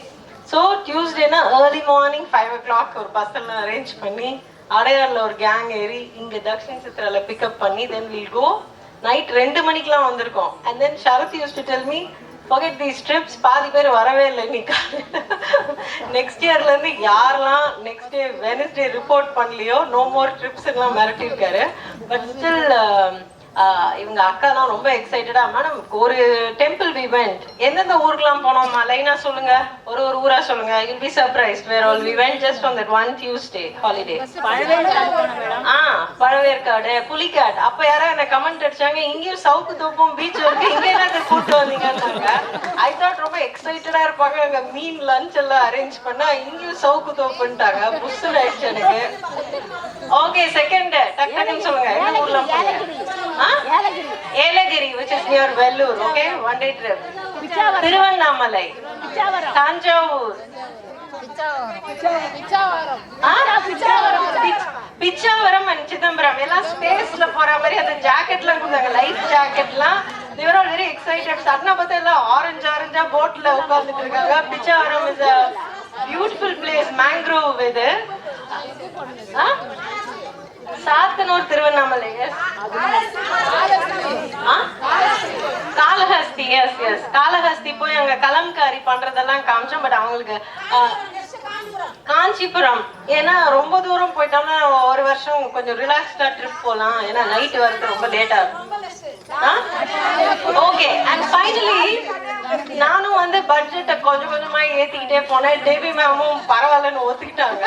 Speaker 1: So Tuesday na early morning 5 o'clock ஒரு bus எல்லாம் arrange பண்ணி அடையார்ல ஒரு gang ஏறி இங்க Dakshin சித்ரால pickup பண்ணி then we'll go night 2 மணிக்கெல்லாம் வந்திருக்கோம். And then Sharath used to tell me, forget these trips, பாதி பேர் வரவே இல்லை நீ நெக்ஸ்ட் இயர்ல இருந்து யாரெல்லாம் நெக்ஸ்ட் டே வெனஸ்டே ரிப்போர்ட் பண்ணலையோ நோ மோர் ட்ரிப்ஸ் எல்லாம் மிரட்டி இருக்காரு. பட் ஸ்டில் இவங்க அக்காலாம் ரொம்ப எக்ஸைட்டடா, மேடம் ஒரு டெம்பிள் வி வெண்ட், எந்தெந்த ஊருக்குலாம் போனோம்மா லைனா சொல்லுங்க, ஒரு ஊரா சொல்லுங்க. You will be surprised where all we went just on that one Tuesday holiday. Pazhaverkadu, Pulicat. அப்ப யாரா என்ன கமெண்ட் அடிச்சாங்க, இங்கேயும் சவுக்கு தோப்பும் பீச் இருக்கு, இங்க என்ன கூட்டு வந்தீங்கன்னாங்க. ஐ தாட் ரொம்ப எக்ஸைட்டடா இருப்பாங்க, அங்க மீன் லஞ்ச் எல்லாம் அரேஞ்ச் பண்ணா இங்கேயும் சவுக்கு தோப்புன்ட்டாங்க. புஷ்ஷு ஆயிடுச்சு எனக்கு. ஓகே, செகண்ட் டக்குன்னு சொல்லுங்க, என்ன ஊர்ல போனீங்க? Yelagiri, which is near Vellore. Okay, one day trip. Tiruvannamalai, Thanjavur, Pichavaram and Chidambaram. எல்லாம் ஸ்பேஸ்ல போற மாதிரி அந்த ஜாக்கெட்லாம் கொடுத்தாங்க, life ஜாக்கெட்லாம். they were all very excited. சடனா பார்த்தா எல்லாம் ஆரஞ்சா போட்ல உட்கார்ந்துட்டு இருக்காங்க. Pichavaram is a beautiful place, mangrove இது. சாத்தனூர், திருவண்ணாமலை, காளஹஸ்தி. எஸ் எஸ், காளஹஸ்தி போய் அங்க கலம்காரி பண்றதெல்லாம் காமிச்சோம். பட் அவங்களுக்கு காஞ்சிபுரம், ஏன்னா ரொம்ப தூரம் போயிட்டோம்னா ஒரு வருஷம் கொஞ்சம் ரிலாக்ஸ்டா ட்ரிப் போலாம், ஏன்னா நைட் வரது ரொம்ப லேட்டா இருக்கும். ஓகே, அண்ட் ஃபைனலி நானும் வந்து பட்ஜெட்டை கொஞ்சமா ஏத்திக்கிட்டே போனேன். டேபி மேமும் பரவாயில்லன்னு ஒத்துக்கிட்டாங்க.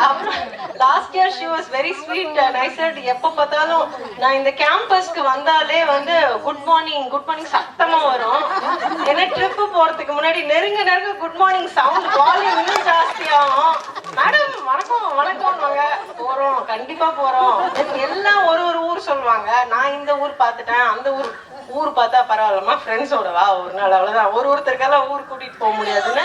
Speaker 1: அப்புறம் last year she was very sweet and I set, எப்ப பார்த்தாலும் நான் இந்த கேம்பஸ்க்கு வந்தாலே வந்து குட் மார்னிங் சத்தமா வரும். ஏன்னா ட்ரிப் போறதுக்கு முன்னாடி நெருங்க குட் மார்னிங் சவுண்ட் வால்யூம் இன்னும் ஜாஸ்தி ஆகும். மேடம் வணக்கம் வாங்க, போறோம், கண்டிப்பா போறோம். எல்லாம் ஒரு ஊர் சொல்லுவாங்க. நான் இந்த ஊர் பார்த்துட்டேன், அந்த ஊர் பார்த்தா பரவாயில்லமா, ஃப்ரெண்ட்ஸோட வா ஒரு நாள், அவ்வளவுதான். ஒருத்தருக்கெல்லாம் ஊர் கூட்டிட்டு போக முடியாதுன்னு.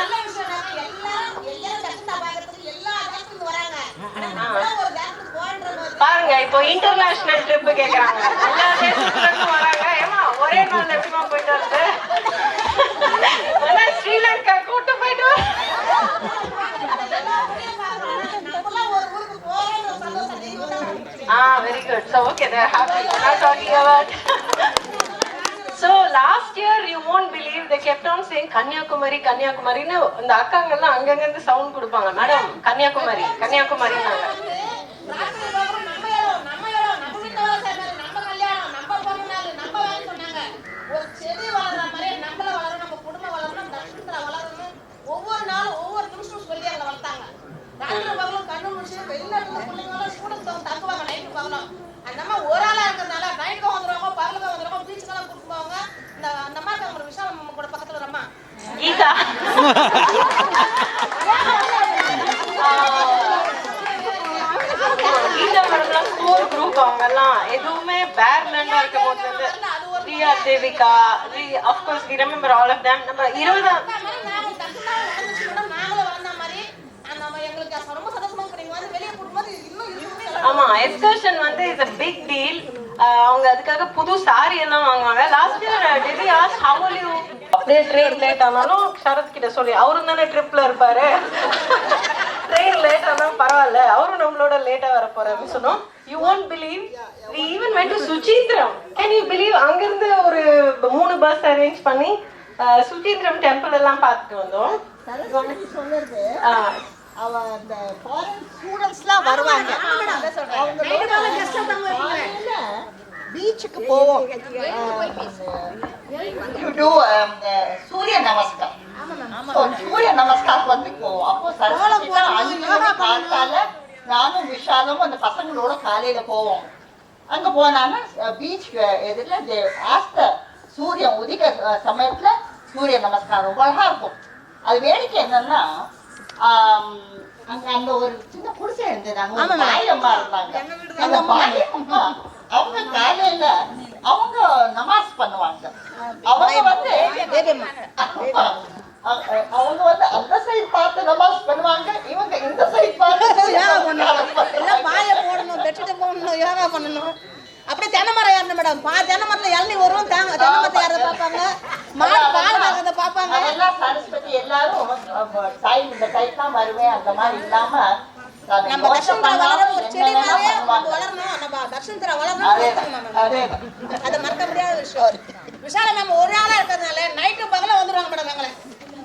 Speaker 1: பாருங்க, இப்போ இன்டர்நேஷனல் ட்ரிப் கேக்குறாங்க, எல்லா தேசத்துலயும் வராங்க. ஏமா ஒரே நாள் எப்படிமா போயிட்டு வருது? ஸ்ரீலங்கா கூட்டு போயிட்டு very good. So okay, they're happy. We're not talking about. So last year you won't believe they kept on saying Kanyakumari ன்னு இந்த அக்காங்கெல்லாம் அங்கங்க இருந்து சவுண்ட் கொடுப்பாங்க. மேடம் கன்னியாகுமரி நாங்க
Speaker 11: ஒவ்வொரு நாளும் ஒவ்வொரு நிமிஷம் சொல்லி அங்க வளர்த்தாங்க. கண்ணு முடிச்சு வெளிநாட்டுல பிள்ளைங்க ஸ்டூடெண்ட்ஸ் தங்குவாங்க நைட்டு பகலும். அந்த அம்மா ஒரு ஆளா இருக்கிறதுனால நைட்டுக்கும் வந்துருவாங்க, பகலுக்கும் வந்துருவாங்க, பீச்சுக்கெல்லாம் கூப்பிட்டு போவாங்க. அந்த அம்மாக்கு அவங்க விஷால் அம்மா கூட பக்கத்துல ஒரு அம்மா
Speaker 1: கீதா மேடம்லாம் ஸ்கூல் குரூப், அவங்க எல்லாம் எதுவுமே பேர்லண்டா இருக்க போது Priya Devika, of course we remember all of them. நம்ம 20 ஆமா, எக்ஸ்கர்ஷன் வந்து இஸ் a big deal. அவங்க அதுக்காக புது சாரி எல்லாம் வாங்குவாங்க. Last year Debi asked how will you, அப்படியே ட்ரெயின் லேட் ஆனாலும் சரத் கிட்ட சொல்லி, அவரும் தானே ட்ரிப்ல இருப்பாரு, ட்ரெயின் லேட் ஆனாலும் பரவாயில்ல, அவரும் நம்மளோட லேட்டா வர போறாருன்னு சொன்னோம். You won't believe, we even went to Suchindram. Can you believe? அங்கிருந்து ஒரு 3 பஸ் அரேஞ்ச் பண்ணி சுசீந்திரம் டெம்பிள் எல்லாம் பார்த்துட்டு வந்தோம்.
Speaker 3: அவ அந்த ஃபாரின் ஸ்டூடண்ட்ஸ்லாம் வருவாங்க, பீச்சுக்கு போவோம். சூரிய நமஸ்கார், சூரிய நமஸ்கார் வந்து போவோம். அப்போ காத்தால நானும் விஷாலும் அந்த பசங்களோட காலையில போவோம். அங்க போனான்னா பீச் எதிரில் சூரியன் உதிக்க சமயத்துல சூரிய நமஸ்காரம் ரொம்ப அழகா இருக்கும். அது வேடிக்கை என்னன்னா அங்க அந்த ஒரு சின்ன குடிசை இருந்தது, அங்க ஒரு பாயம்மா இருந்தாங்க. அந்த பாயம்மா அவங்க காலையில அவங்க நமாஸ் பண்ணுவாங்க. அவங்க வந்து அவங்க வந்து அந்த சைடு பார்த்து நமாஸ் பண்ணுவாங்க, இவங்க இந்த சைடு பார்த்து
Speaker 11: யோகா பண்ணணும், பாய போடணும், பெட்ஷீட் போடணும், யோகா பண்ணணும். அப்படியே தென்னை மரம் ஏறணும் மேடம். தென்னை மரத்துல இளநீ வரும், தென்னை மரத்தை ஏறத பார்ப்பாங்க, மாடு பால் வாங்கறத பார்ப்பாங்க.
Speaker 3: அதெல்லாம் சரஸ்வதி எல்லாரும் டைம் இந்த டைம் தான் வருவேன் அந்த மாதிரி இல்லாம
Speaker 11: நம்ம தர்ஷன்தரா வளரணும், ஒரு செடி மாதிரியே வளரணும், நம்ம தர்ஷன்தரா வளரணும். அதை மறக்க முடியாத விஷயம். விஷால மேம் ஒரு ஆளா இருக்கிறதுனால நைட்டு பகல வந்துடுவாங்க மேடம் எங்களை.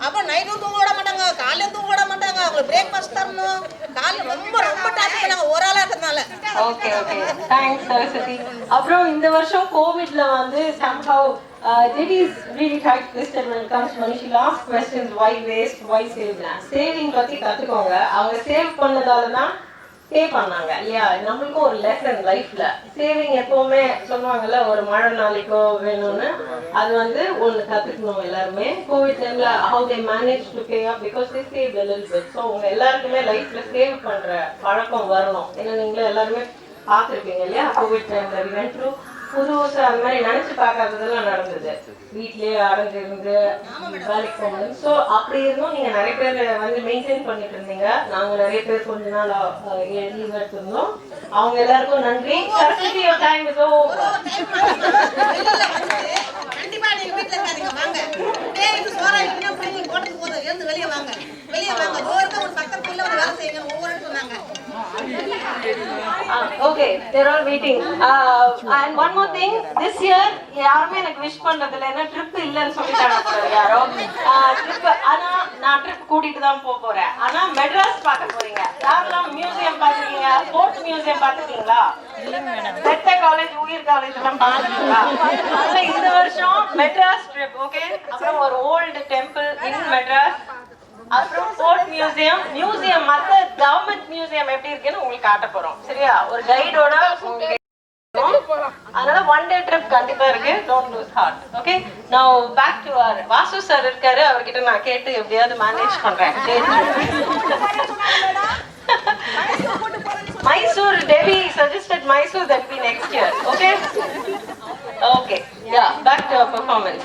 Speaker 11: அப்போ நைட்டும் தூங்க விட மாட்டாங்க, காலையும் தூங்க விட மாட்டாங்க, அவங்களுக்கு பிரேக்ஃபாஸ்ட் தரணும், காலையில் ரொம்ப ரொம்ப டார்ச் பண்ணாங்க ஒரு ஆளா இருக்கிறதுனால.
Speaker 1: Okay okay, thanks Saraswathi. அப்புறம் இந்த வருஷம் கோவிட்ல வந்து somehow it is really tight twisted when it comes to money. She'll ask questions, why waste, why save. Saving பத்தி கத்துக்கோங்க. அவங்க சேவ் பண்ணதால தான் பே பண்ணாங்க இல்லையா? நம்மளுக்கும் ஒரு லெசன் லைஃப்ல. சேவிங் எப்பவுமே சொல்லுவாங்கல்ல, ஒரு மழை நாளைக்கோ வேணும்னு, அது வந்து ஒன்று கத்துக்கணும் எல்லாருமே. கோவிட் டைம்ல how they managed to pay up because they saved a little bit. So உங்க எல்லாருக்குமே லைஃப்ல சேவ் பண்ற பழக்கம் வரணும். ஏன்னா நீங்களே எல்லாருமே பார்த்துருப்பீங்க இல்லையா? கோவிட் டைம்ல we went through புதுசு அந்த மாதிரி நினைச்சு பார்க்காததெல்லாம் நடந்தது. வீட்லயே அடைஞ்சு இருந்து வேலைக்கு போகணும். ஸோ அப்படி இருந்தும் நீங்க நிறைய பேர் வந்து மெயின்டைன் பண்ணிட்டு இருந்தீங்க. நாங்க நிறைய பேர் கொஞ்ச நாள் லீவ் எடுத்திருந்தோம். அவங்க எல்லாருக்கும் நன்றி. Saraswati, your time is over.
Speaker 11: கண்டிப்பா நீங்க வீட்டுல இருக்காதீங்க, வாங்க. டேய்க்கு சோறா இன்னும் அப்படி நீங்க போட்டு போதும், எழுந்து வெளியே வாங்க, வெளியே வாங்க. ஒரு பக்கத்துல ஒரு வேலை செய்யுங்க ஒவ்வொரு சொன்னாங்க.
Speaker 1: Okay, they're all waiting. And one more thing, this year யாருமே எனக்கு விஷ் பண்றதுல என்ன ட்ரிப் இல்லன்னு சொல்லிட்டாங்க போறாரு யாரோ. ட்ரிப் ஆனா நான் ட்ரிப் கூட்டிட்டு தான் போறேன். ஆனா மெட்ராஸ் பார்க்க போறீங்க. யாரெல்லாம் மியூசியம் பாத்துக்கீங்க? ஸ்போர்ட்ஸ் மியூசியம் பாத்துக்கீங்களா? பெத்த காலேஜ், உயிர் காலேஜ் எல்லாம் பாத்துக்கீங்களா? அதனால இந்த வருஷம் மெட்ராஸ் ட்ரிப். ஓகே, அப்புறம் ஒரு ஓல்டு டெம்பிள் இன் மெட்ராஸ், அப்புறம் ஸ்போர்ட் மியூசியம் மத்த கவர்மெண்ட் மியூசியம் எப்படி இருக்குன்னு உங்களுக்கு காட்ட போறோம். சரியா? ஒரு கைடோட அதனால ஒன் டே ட்ரிப் கண்டிப்பா இருக்கு. Don't lose heart. Okay, now back to our Vasu sir இருக்காரு. அவர்கிட்ட நான் கேட்டு எப்படியாவது மேனேஜ் பண்றேன். Mysore, Delhi suggested Mysore, that will be next year. Okay? Okay. Yeah, back to our performance.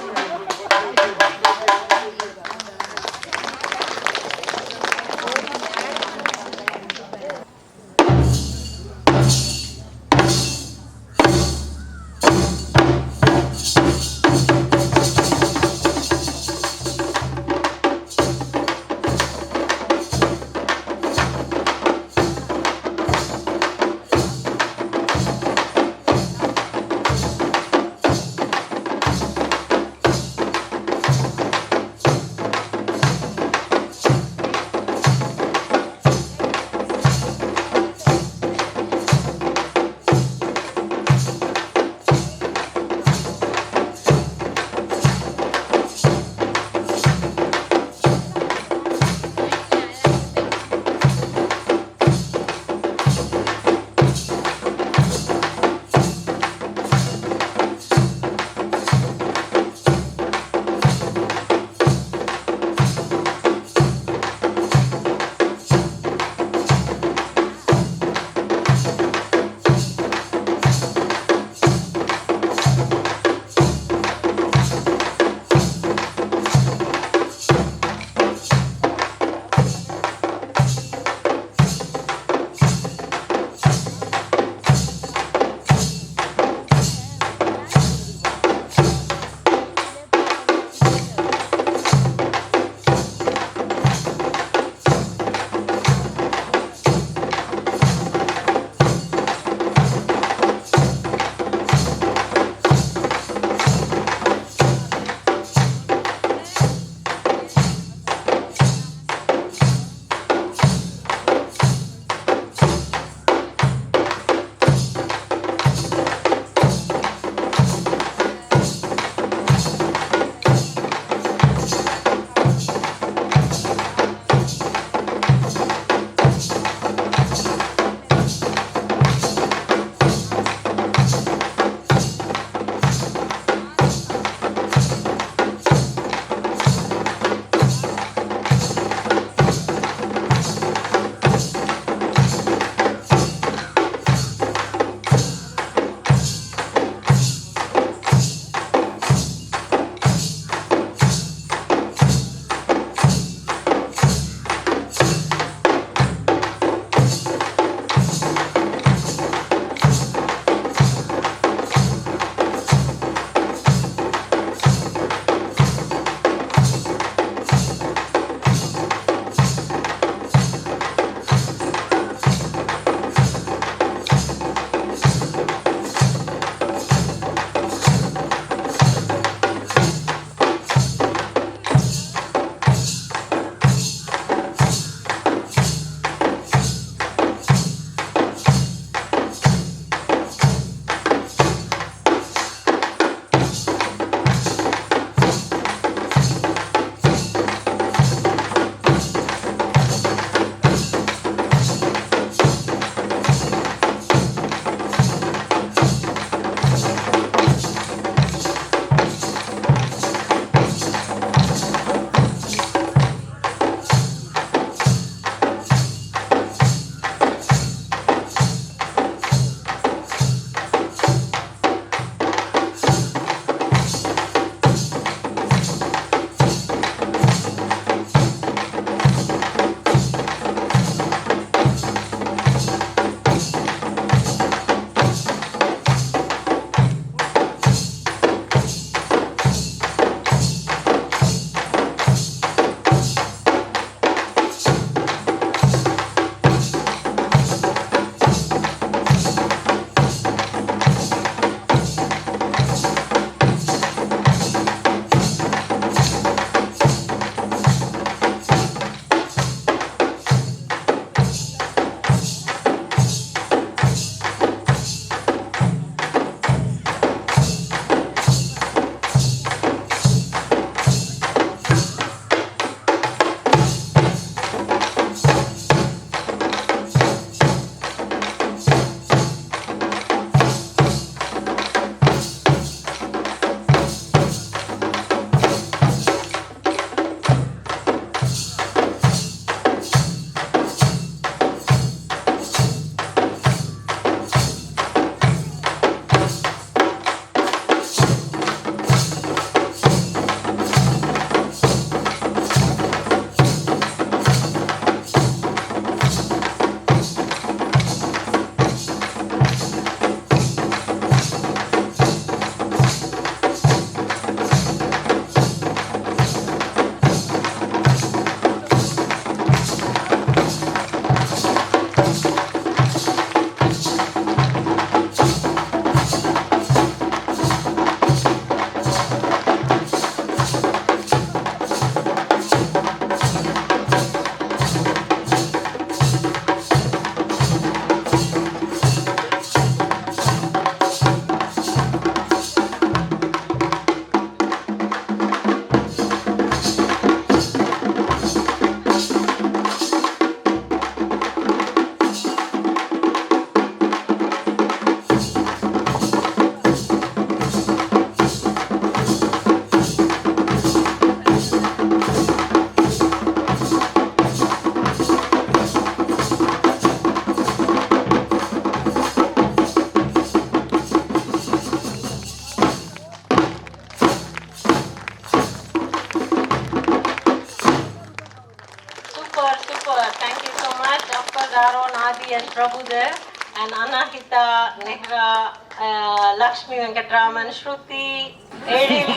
Speaker 1: Adi and Prabhu there, and Anahita, Nehra, Lakshmi Venkatraman, Shruti, Edil,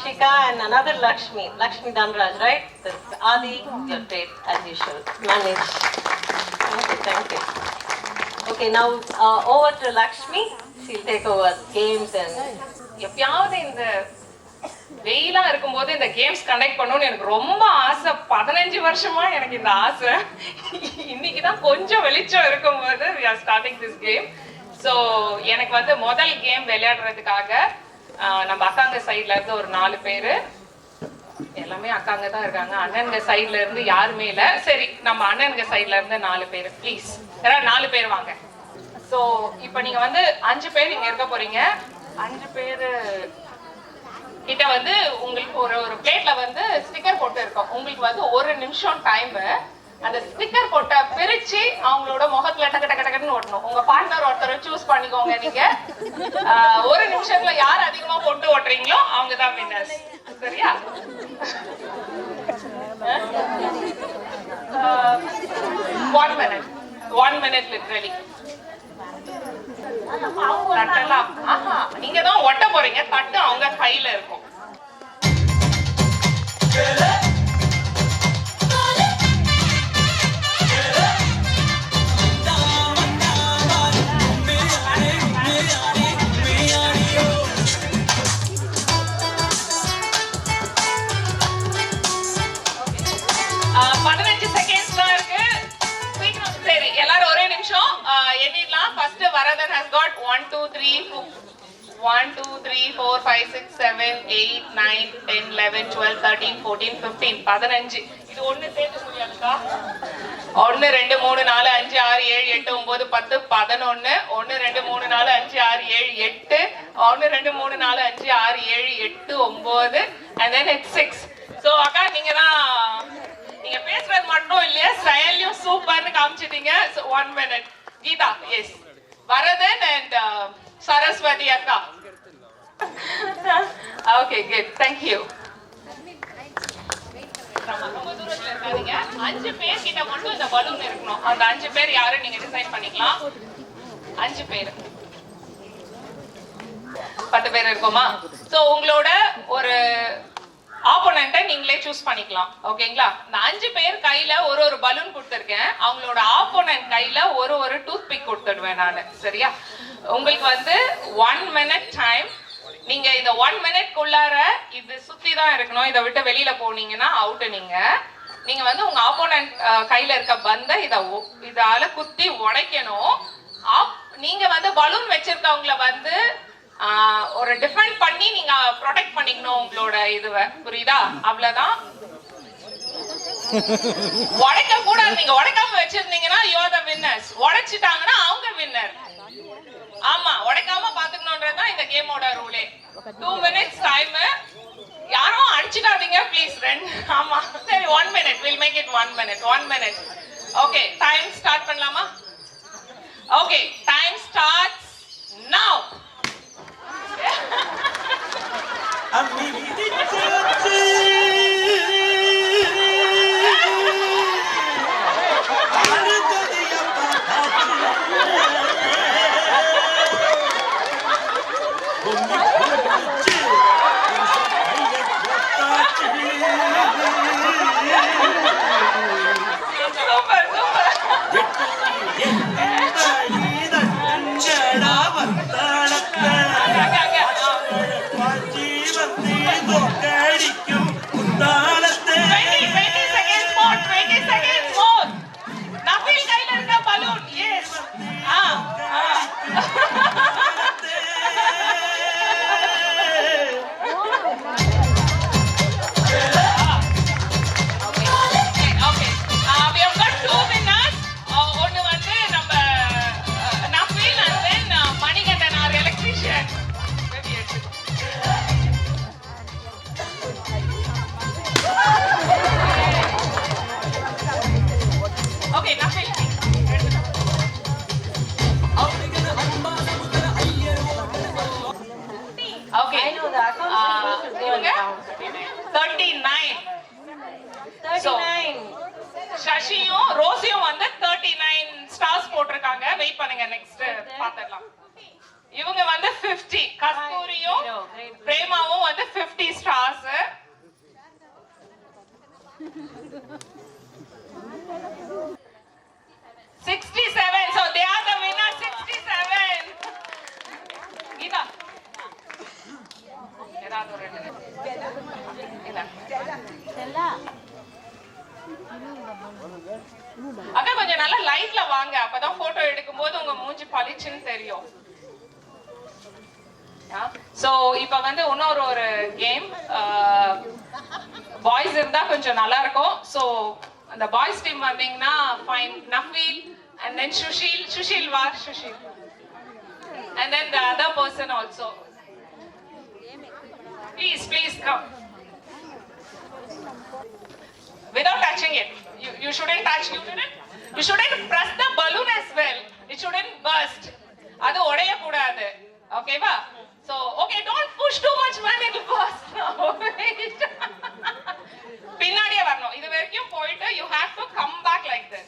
Speaker 1: Shika, and another Lakshmi Dhanraj, right? This Adi, you're great as usual. Manage. Thank you. Okay, now over to Lakshmi. She'll take over games and.
Speaker 12: எப்பயாவது இந்த வெயிலா இருக்கும்போது இந்த games conduct பண்ணணும்னு எனக்கு ரொம்ப ஆசை. 15 வருஷமா எனக்கு இந்த ஆசை. இன்னைக்கு தான் கொஞ்சம் வெளிச்சம் இருக்கும்போது we are starting this game. So எனக்கு வந்து முதல் கேம் விளையாடுறதுக்காக நம்ம அக்காங்க சைட்ல இருந்து ஒரு 4 பேர், எல்லாமே அக்காங்க தான் இருக்காங்க. அண்ணனுங்க சைட்ல இருந்து யாருமே இல்லை. சரி, நம்ம அண்ணனுங்க சைட்ல இருந்து 4 பேர் ப்ளீஸ், யாராவது 4 பேர் வாங்க. ஸோ இப்போ நீங்க வந்து 5 பேர் இங்க இருக்க போறீங்க. 5 பேர் கிட்ட வந்து உங்களுக்கு ஒரு பிளேட்ல வந்து ஸ்டிக்கர் போட்டு இருக்கும். உங்களுக்கு வந்து 1 நிமிஷம் டைம். அந்த ஸ்டிக்கர் போட்ட பிரிச்சு அவங்களோட முகத்துல டக்கு டக்கு டக்குன்னு ஓட்டணும். உங்க பார்ட்னர் ஒருத்தரை சூஸ் பண்ணிக்கோங்க. நீங்க 1 நிமிஷத்துல யார் அதிகமா போட்டு ஓட்டுறீங்களோ அவங்க தான் வின்னர்ஸ். சரியா? one minute literally. தட்டலாம். நீங்க தான் ஒட்ட போறீங்க. தட்டு அவங்க கையில இருக்கும். Varadhan has got 1, 2, 3, 4, 5, 6, 7, 8, 9, 10, 11, 12, 13, 14, 15, 15. இது ஒண்ணு சேர்த்து முடியாதுக்கா. 1, 2, 3, 4, 5, 6, 7, 8, 9, 10, 11. 1, 2, 3, 4, 5, 6, 7, 8. 1, 2, 3, 4, 5, 6, 7, 8, 9. And then it's 6. So அக்கா நீங்க பேசுறது மட்டும் இல்லையா, ஸ்டைலையும் சூப்பர்னு காமிச்சிட்டீங்க. So 1 minute. Geeta, yes. Varadhan and Saraswati Akka. Okay, good. Thank you. ரொம்ப தூரத்துல இருக்காதீங்க. 5 பேர் கிட்ட மட்டும் இந்த பலூன் இருக்கணும். அந்த 5 பேர் யாரு நீங்க டிசைட் பண்ணிக்கலாம். 5 பேர். 10 பேர் இருக்கோமா? சோ உங்களோட ஒரு ஆப்போனன்ட்டை நீங்களே சூஸ் பண்ணிக்கலாம். ஓகேங்களா? இந்த 5 பேர் கையில ஒரு பலூன் கொடுத்துருக்கேன். அவங்களோட ஆப்போனன்ட் கையில ஒரு டூத் பிக் கொடுத்துடுவேன் நான். சரியா? உங்களுக்கு வந்து 1 minute டைம். நீங்க இந்த 1 minuteக்குள்ளார இது சுத்தி தான் இருக்கணும். இதை விட்டு வெளியில போனீங்கன்னா அவுட். நீங்க வந்து உங்க ஆப்போனன்ட் கையில இருக்க பந்தை இதால குத்தி உடைக்கணும். நீங்க வந்து பலூன் வச்சிருக்கவங்கள வந்து ஒரு டிஃபெண்ட் பண்ணி நீங்க ப்ரொடெக்ட் பண்ணிக்கணும் உங்களோட இதுவை. புரியுதா? அவ்வளவுதான். உடைக்க கூடாது. நீங்க உடைக்காம வச்சிருந்தீங்கன்னா யூ ஆர் தி வின்னர்ஸ். உடைச்சிட்டாங்கன்னா அவங்க வின்னர். ஆமா, உடைக்காம பாத்துக்கணும்ன்றதுதான் இந்த கேமோட ரூலே. 2 minutes டைம். யாரும் அடிச்சிடாதீங்க ப்ளீஸ். ஆமா, சரி 1 minute. we'll make it 1 minute. 1 minute. Okay, time start பண்ணலாமா? Okay, time starts now. சசியும் ரோசியும் வந்து 39 ஸ்டார்ஸ் போட்டிருக்காங்க. வெயிட் பண்ணுங்க, நெக்ஸ்ட் பாத்துடலாம். இவங்க வந்து 50, கஸ்தூரியும் பிரேமாவும் வந்து 50 stars. So they are the winner, 67. Geeta. ஏதாவது ஒரு அக்கா கொஞ்சம் நல்லா லைட்ல வாங்க, அப்பதான் போட்டோ எடுக்கும் போது உங்க மூஞ்சி பளிச்சுன்னு தெரியும். சோ இப்ப வந்து இன்னொரு ஒரு கேம், பாய்ஸ் இருந்தா கொஞ்சம் நல்லா இருக்கும். சோ அந்த பாய்ஸ் டீம் வந்தீங்கன்னா fine. நஃபீல் and then Shushil var Shushil, and then the other person also. Please come without touching it. You shouldn't touch. You shouldn't press the balloon as well. It shouldn't burst. adu odaya koodadu. Okay va? So okay, don't push too much man, it will burst. பின்னாடியே வரணும். இது வரைக்கும் போயிட்டு you have to come back like this.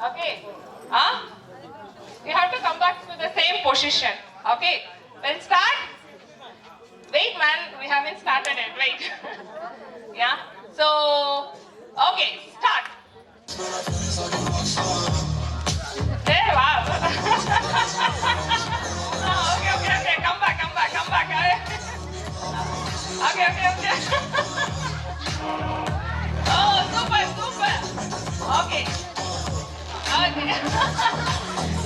Speaker 12: Okay, you have to come back to the same position. Okay, let's start. Wait man, we haven't started it. Wait. Yeah, so okay, start. There, wow. Okay, come back. Okay. Oh, super. Okay.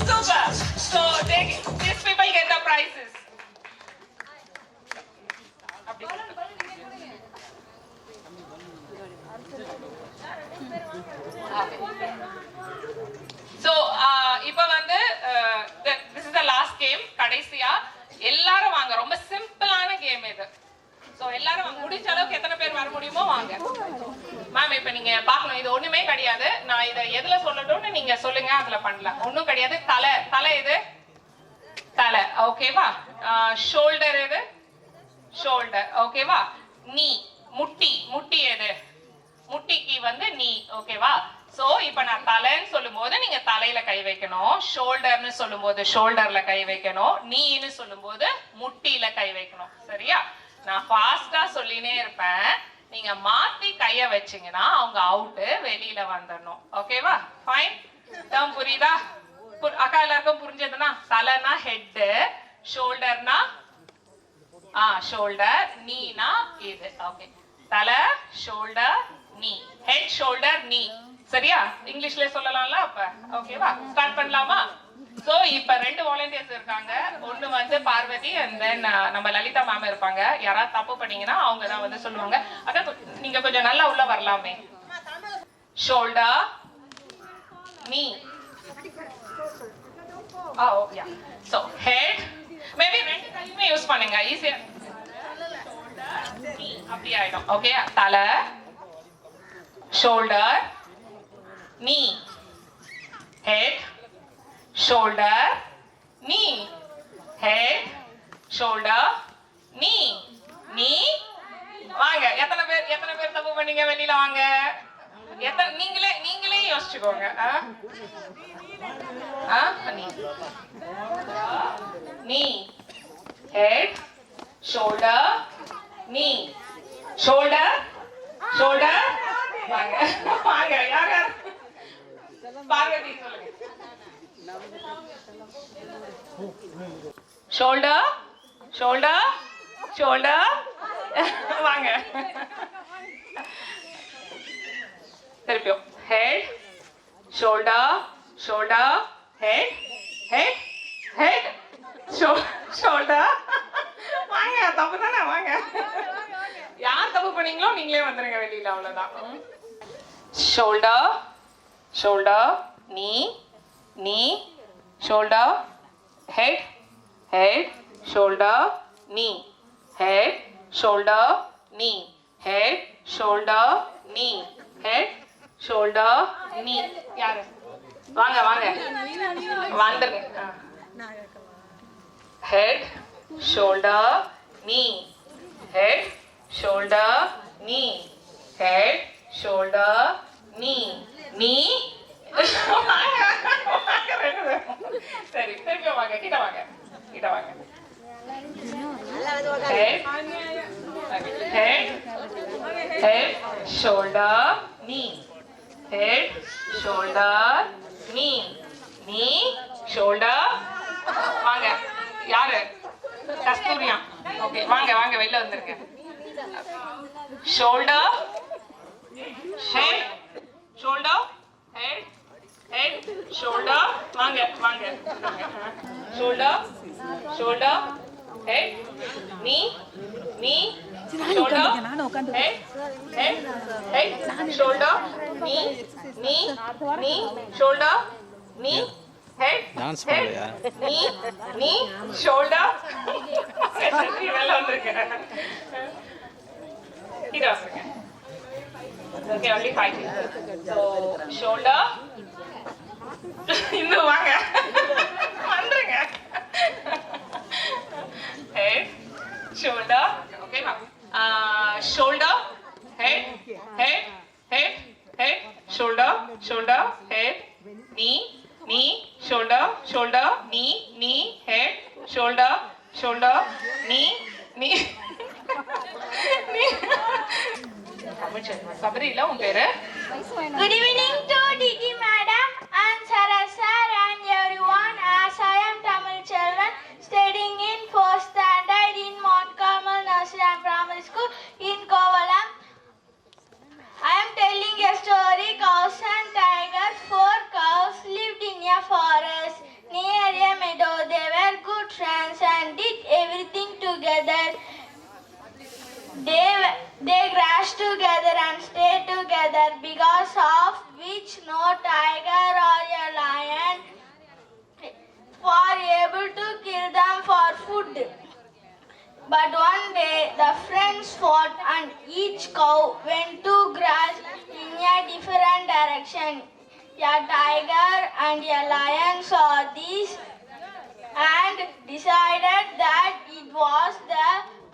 Speaker 12: Super. So these people get the prizes. So இப்ப வந்து this is the last game. கடைசியா எல்லாரும் வாங்க. ரொம்ப சிம்பிளான game இது. So எல்லாரும் முடிஞ்ச அளவுக்கு எத்தனை பேர் வர முடியுமோ வாங்க. மேம் இப்ப நீங்க பார்க்கணும், இது ஒண்ணுமே கிடையாது. நான் இத எதுல சொல்லட்டும்னு நீங்க சொல்லுங்க, அதுல பண்ணலாம். ஒண்ணும் கிடையாது. தலை இது தலை, ஓகேவா? ஷோல்டர் இது ஷோல்டர், ஓகேவா? நீ முட்டி எது? முட்டிக்கு வந்து நீ, ஓகேவா? சோ இப்ப நான் தலைன்னு சொல்லும் போது நீங்க தலையில கை வைக்கணும். ஷோல்டர்னு சொல்லும் போது ஷோல்டர்ல கை வைக்கணும். நீன்னு சொல்லும் போது முட்டியில கை வைக்கணும். சரியா? நான் ஃபாஸ்டா சொல்லினே இருப்பேன். நீங்க மாத்தி கைய வச்சீங்கன்னா அவங்க அவுட், வெளியில வந்துடணும். ஓகேவா? ஃபைன். டேர்ம் புரியுதா? அக்கா எல்லாருக்கும் புரிஞ்சதுன்னா, தலைனா ஹெட், ஷோல்டர்னா ஷோல்டர், நீனா இது. ஓகே, தலை ஷோல்டர் நீ, ஹெட் ஷோல்டர் நீ. சரியா? இங்கிலீஷ்ல சொல்லலாம்ல அப்ப. ஓகேவா? ஸ்டார்ட் பண்ணலாமா? சோ இப்ப 2 வாலண்டியர்ஸ் இருக்காங்க. ஒன்னு வந்து பார்வதி and then நம்ம லலிதா மேம் இருப்பாங்க. யாராவது தப்பு பண்ணீங்கன்னா அவங்க தான் வந்து சொல்லுவாங்க. அக்கா நீங்க கொஞ்சம் நல்லா உள்ள வரலாமே. ஷோல்டர் நீ. யா. சோ ஹெட், மேபி 2 கையுமே யூஸ் பண்ணுங்க, ஈஸியா. நீ அப்படி ஆயிடும். ஓகே, தலை ஷோல்டர் நீ, ஹெட் ஷோல்டர் நீ, ஹெட் ஷோல்டர் நீ. வாங்க. எத்தனை பேர் தப்பு பண்ணீங்க? வெளியில வாங்க. நீங்களே யோசிச்சுக்கோங்க. நீ, ஹெட் ஷோல்டர் நீ, ஷோல்டர் வாங்க. யார் பார்வதி சொல்லுங்க. ஷோல்டர் வாங்க. திருப்பியும் ஹெட் ஷோல்டர் ஹெட் ஷோல்டர் வாங்க. தப்பு தானே? வாங்க. யார் தப்பு பண்ணீங்களோ நீங்களே வந்துருங்க வெளியில, அவ்வளவுதான். ஷோல்டர் நீ, ஷோல்டர் ஹெட் ஷோல்டர் நீ, ஹெட் ஷோல்டர் நீ, ஹெட் ஷோல்டர் நீ, ஹெட் ஷோல்டர் நீ. யாரு? வாங்க வந்துருங்க. ஹெட் ஷோல்டர் நீ, ஹெட் ஷோல்டர் நீ, ஹெட் ஷோல்டர் நீ நீ சரி திருப்பி வாங்க கிட்ட வாங்க கிட்ட வாங்க head head shoulder knee head shoulder knee knee shoulder வாங்க யாரு கஸ்தூரியா ஓகே வாங்க வாங்க வெளில வந்துருங்க shoulder head shoulder head head shoulder வாங்க வாங்க shoulder shoulder head knee knee shoulder head head head shoulder knee knee knee shoulder knee head head knee knee shoulder வெளில வந்துருங்க இது வந்துருங்க okay only 5 people so shoulder இன்னும் வாங்க வந்துருங்க head shoulder okay ma'am shoulder head head head head shoulder shoulder head knee knee shoulder shoulder knee knee head shoulder shoulder knee knee சபரியில உன் பேரு
Speaker 13: Good evening to Digi Madam and Sarah Sir and everyone. As I am Tamil children studying in 4th standard in Mount Carmel Nursery and Primary School in Kovalam. I am telling a story. Cows and tigers. 4 cows lived in a forest near a meadow. They were good friends and did everything together. They grazed together and stayed together, because of which no tiger or a lion were able to kill them for food. But one day the friends fought and each cow went to graze in a different direction. A tiger and a lion saw this and decided that it was the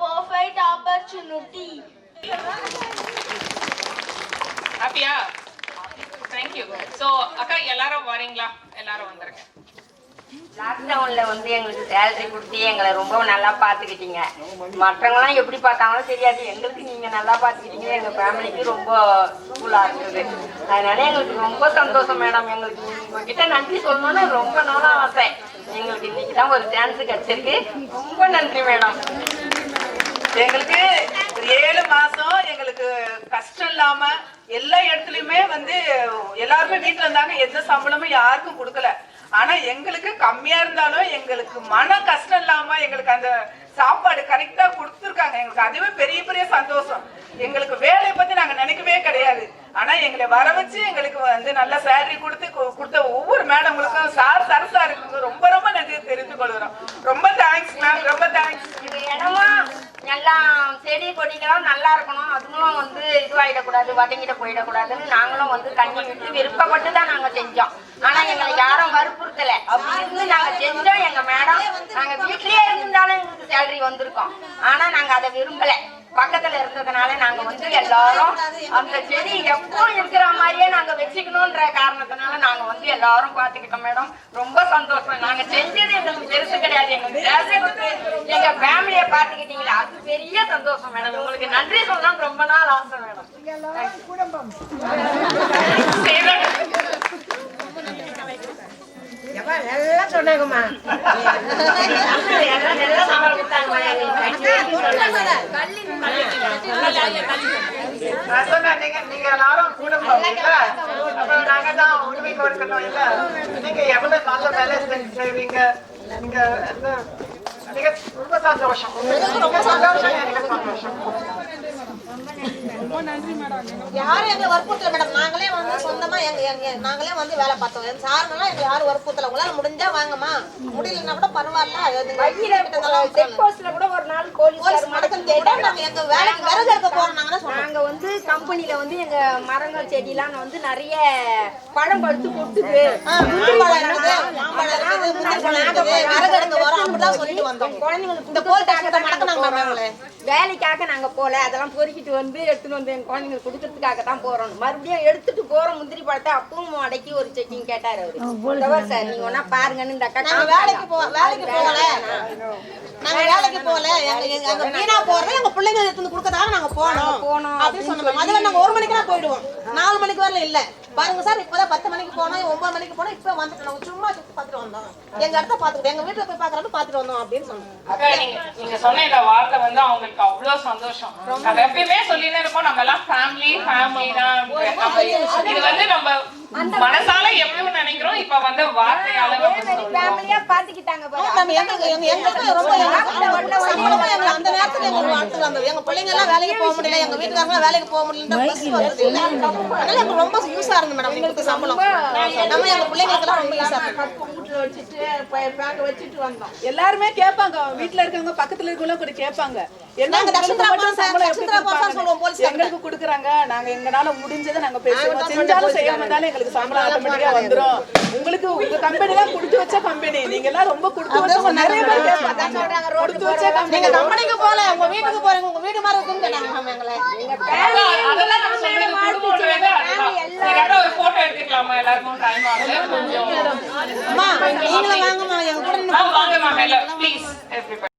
Speaker 13: perfect opportunity.
Speaker 12: ஹாப்பியா thank you so அக்கா எல்லாரும் வரீங்களா எல்லாரும் வந்துருங்க
Speaker 14: லாக்டவுன்ல வந்து எங்களுக்கு salary கொடுத்து எங்களை ரொம்ப நல்லா பார்த்துக்கிட்டீங்க. மற்றவங்களாம் எப்படி பார்த்தாங்களோ தெரியாது, எங்களுக்கு நீங்க நல்லா பார்த்துக்கிட்டீங்க. எங்க ஃபேமிலிக்கு ரொம்ப யூஸ்ஃபுல்லா இருந்தது. அதனால எங்களுக்கு ரொம்ப சந்தோஷம் மேடம். எங்களுக்கு உங்ககிட்ட நன்றி சொல்லணும்னு ரொம்ப நாளா ஆசை. எங்களுக்கு இன்னைக்கு தான் ஒரு சான்ஸ் கிடைச்சிருக்கு. ரொம்ப நன்றி மேடம்.
Speaker 15: எங்களுக்கு ஒரு 7 மாசம் எங்களுக்கு கஷ்டம் இல்லாம எல்லா இடத்துலயுமே வந்து எல்லாருமே வீட்டுல இருந்தாங்க. எந்த சம்பளமும் யாருக்கும் கொடுக்கல. ஆனா எங்களுக்கு கம்மியா இருந்தாலும் எங்களுக்கு மன கஷ்டம் இல்லாம எங்களுக்கு அந்த சாப்பாடு கரெக்டா கொடுத்துருக்காங்க. எங்களுக்கு அதுவே பெரிய பெரிய சந்தோஷம். எங்களுக்கு வேலையை பத்தி நாங்க நினைக்கவே கிடையாது. ஆனா எங்களை வர வச்சு எங்களுக்கு வந்து நல்ல சேலரி கொடுத்த ஒவ்வொரு மேடங்களுக்கும் சார் சரசாருக்கு ரொம்ப ரொம்ப நன்றி தெரிந்து கொள்கிறோம். ரொம்ப தேங்க்ஸ் மேம், ரொம்ப தேங்க்ஸ்.
Speaker 14: இது இடமும் எல்லாம் செடி கொடிகளும் நல்லா இருக்கணும், அதுங்களும் வந்து இதுவாயிடக்கூடாது, வதங்கிட போயிடக்கூடாதுன்னு நாங்களும் வந்து தண்ணி விட்டு விருப்பப்பட்டு தான் நாங்க செஞ்சோம். ஆனா எங்களை யாரும் வற்புறுத்தல. அப்படி இருந்து நாங்க செஞ்சோம். எங்க மேடம் நாங்க வீட்லயே இருந்தாலும் எங்களுக்கு சேலரி வந்திருக்கோம். ஆனா நாங்க அதை விரும்பல. பக்கத்துல இருந்ததுனால நாங்க வந்து எல்லாரும் அந்த செடி எப்போ இருக்கிற மாதிரியே நாங்க வச்சுக்கணும்ன்ற காரணத்தினால நாங்க வந்து எல்லாரும் பாத்துக்கிட்டோம் மேடம். ரொம்ப சந்தோஷம். நாங்க செஞ்சது எங்களுக்கு பெருசு கிடையாது. எங்களுக்கு எங்க ஃபேமிலிய பாத்துக்கிட்டீங்களா, அது பெரிய சந்தோஷம் மேடம். உங்களுக்கு நன்றி சொல்லணும் ரொம்ப நாள் ஆசை மேடம்.
Speaker 11: நல்லா சொன்னாங்கம்மா.
Speaker 2: நீங்க எல்லாரும் குடும்பம் இல்ல, அப்புறம் நாங்க தான் உரிமை கொடுக்கணும் இல்ல. நீங்க எவ்வளவு நல்ல வேலை செய்வீங்க. நீங்க ரொம்ப சந்தோஷம். ரொம்ப சந்தோஷம். எனக்கு சந்தோஷம்.
Speaker 11: யாரும் எங்களை வற்புறுத்தல மேடம். நாங்களே வந்து சொந்தமா நாங்களே வந்து வேலை பார்த்தோம். சாருங்கெல்லாம் எங்களை யாரும் வற்புறுத்தல. உங்களால முடிஞ்சா வாங்கம்மா, முடியலன்னா கூட பரவாயில்ல.
Speaker 14: செக் போஸ்ட்ல கூட ஒரு நாள் போலீஸ்
Speaker 11: மடக்கம் கேட்டா நாங்க எங்க வேலைக்கு விறகு எடுக்க போறோம்.
Speaker 14: நாங்க வந்து கம்பெனில வந்து எங்க மரங்கள் செடியெல்லாம் வந்து நிறைய பழம் பழுத்து கொடுத்துது.
Speaker 11: மாம்பழம் இருக்குது, மாம்பழம் இருக்குது. விறகு எடுக்க வரோம் அப்படிதான் சொல்லிட்டு வந்தோம்.
Speaker 14: குழந்தைங்களுக்கு
Speaker 11: இந்த போல் டாக்டர் மடக்கனாங்க மேம் அவங்களே.
Speaker 14: வேலைக்காக நாங்க போல, அதெல்லாம் பொறுக்கிட்டு வந்து எடுத்துட்டு வந்து என் குழந்தைங்களுக்கு கொடுக்கறதுக்காக தான் போறோம். மறுபடியும் எடுத்துட்டு போறோம் முந்திரி பழத்தை. அப்பவும் அடக்கி ஒரு செக்கிங் கேட்டாரு அவரு. சார் நீங்க ஒன்னா பாருங்கன்னு இந்த அக்கா
Speaker 11: வேலைக்கு போகல நாங்க வேலைக்கு போகல எங்க வீணா போறோம். எங்க பிள்ளைங்க எடுத்து கொடுக்கறதாக நாங்க போனோம் அப்படின்னு சொன்னோம். அதுல நாங்க 1 மணிக்கெல்லாம் போயிடுவோம். 4 மணிக்கு வரல இல்ல பாருங்க சார். இப்பதான் 10 மணிக்கு போனோம், 9 மணிக்கு போனோம். இப்ப வந்துட்டு நாங்க சும்மா சுத்தி பாத்துட்டு வந்தோம். எங்க இடத்த பாத்துக்கிட்டு எங்க வீட்டுல போய் பாக்குறப்ப பாத்துட்டு வந்தோம் அப்படின்னு சொன்னோம்.
Speaker 12: நீங்க சொன்ன இந்த வார்த்தை வந்து அவங்களுக்கு அவ்வளவு சந்தோஷம். நம்ம எப்பயுமே சொல்லினே இருப்போம், நம்ம எல்லாம் ஃபேமிலி தான். இது வந்து நம்ம மனசால எப்பவும் நினைக்கிறோம். இப்ப வந்து வார்த்தையால
Speaker 14: ஃபேமிலியா பாத்துக்கிட்டாங்க பாரு.
Speaker 11: அந்த நேரத்துல எங்களுக்கு வாழ்த்து வந்தது. எங்க பிள்ளைங்க எல்லாம் வேலைக்கு போக முடியல, எங்க வீட்டுக்காரங்க வேலைக்கு போக முடியல. அதனால எங்களுக்கு ரொம்ப யூஸா இருந்து மேடம் எங்களுக்கு சம்பளம். நம்ம எங்க பிள்ளைங்களுக்கு எல்லாம் ரொம்ப யூஸா இருக்கு.
Speaker 14: வீட்டுல வச்சுட்டு பேக் வச்சுட்டு வந்தோம்.
Speaker 15: எல்லாருமே கேட்பாங்க, வீட்டுல இருக்கவங்க பக்கத்துல இருக்கவங்க கூட கேட்பாங்க, எங்களுக்கு கொடுக்குறாங்க, நாங்க எங்கனால முடிஞ்சதை நாங்க பேசுவோம், செஞ்சாலும் செய்யாம இருந்தாலும் எங்களுக்கு சம்பளம் ஆட்டோமேட்டிக்கா வந்துரும். உங்களுக்கு உங்க கம்பெனி தான் கொடுத்து வச்ச கம்பெனி, நீங்க எல்லாம் ரொம்ப கொடுத்து வச்ச நிறைய பேர் கேட்பாங்க. கொடுத்து வச்ச கம்பெனி,
Speaker 11: நீங்க கம்பெனிக்கு போல உங்க வீட்டுக்கு போறீங்க, உங்க வீடு மாதிரி இருக்குன்னு கேட்டாங்க மேம் எங்களை.
Speaker 12: ஒரு போட்டோ எடுத்துக்கலாமா? எல்லாருக்கும் டைம் ஆகுது.
Speaker 11: அம்மா நீங்களும் வாங்கம்மா எங்க கூட
Speaker 12: வாங்க மேம், ப்ளீஸ் எவ்ரிபடி.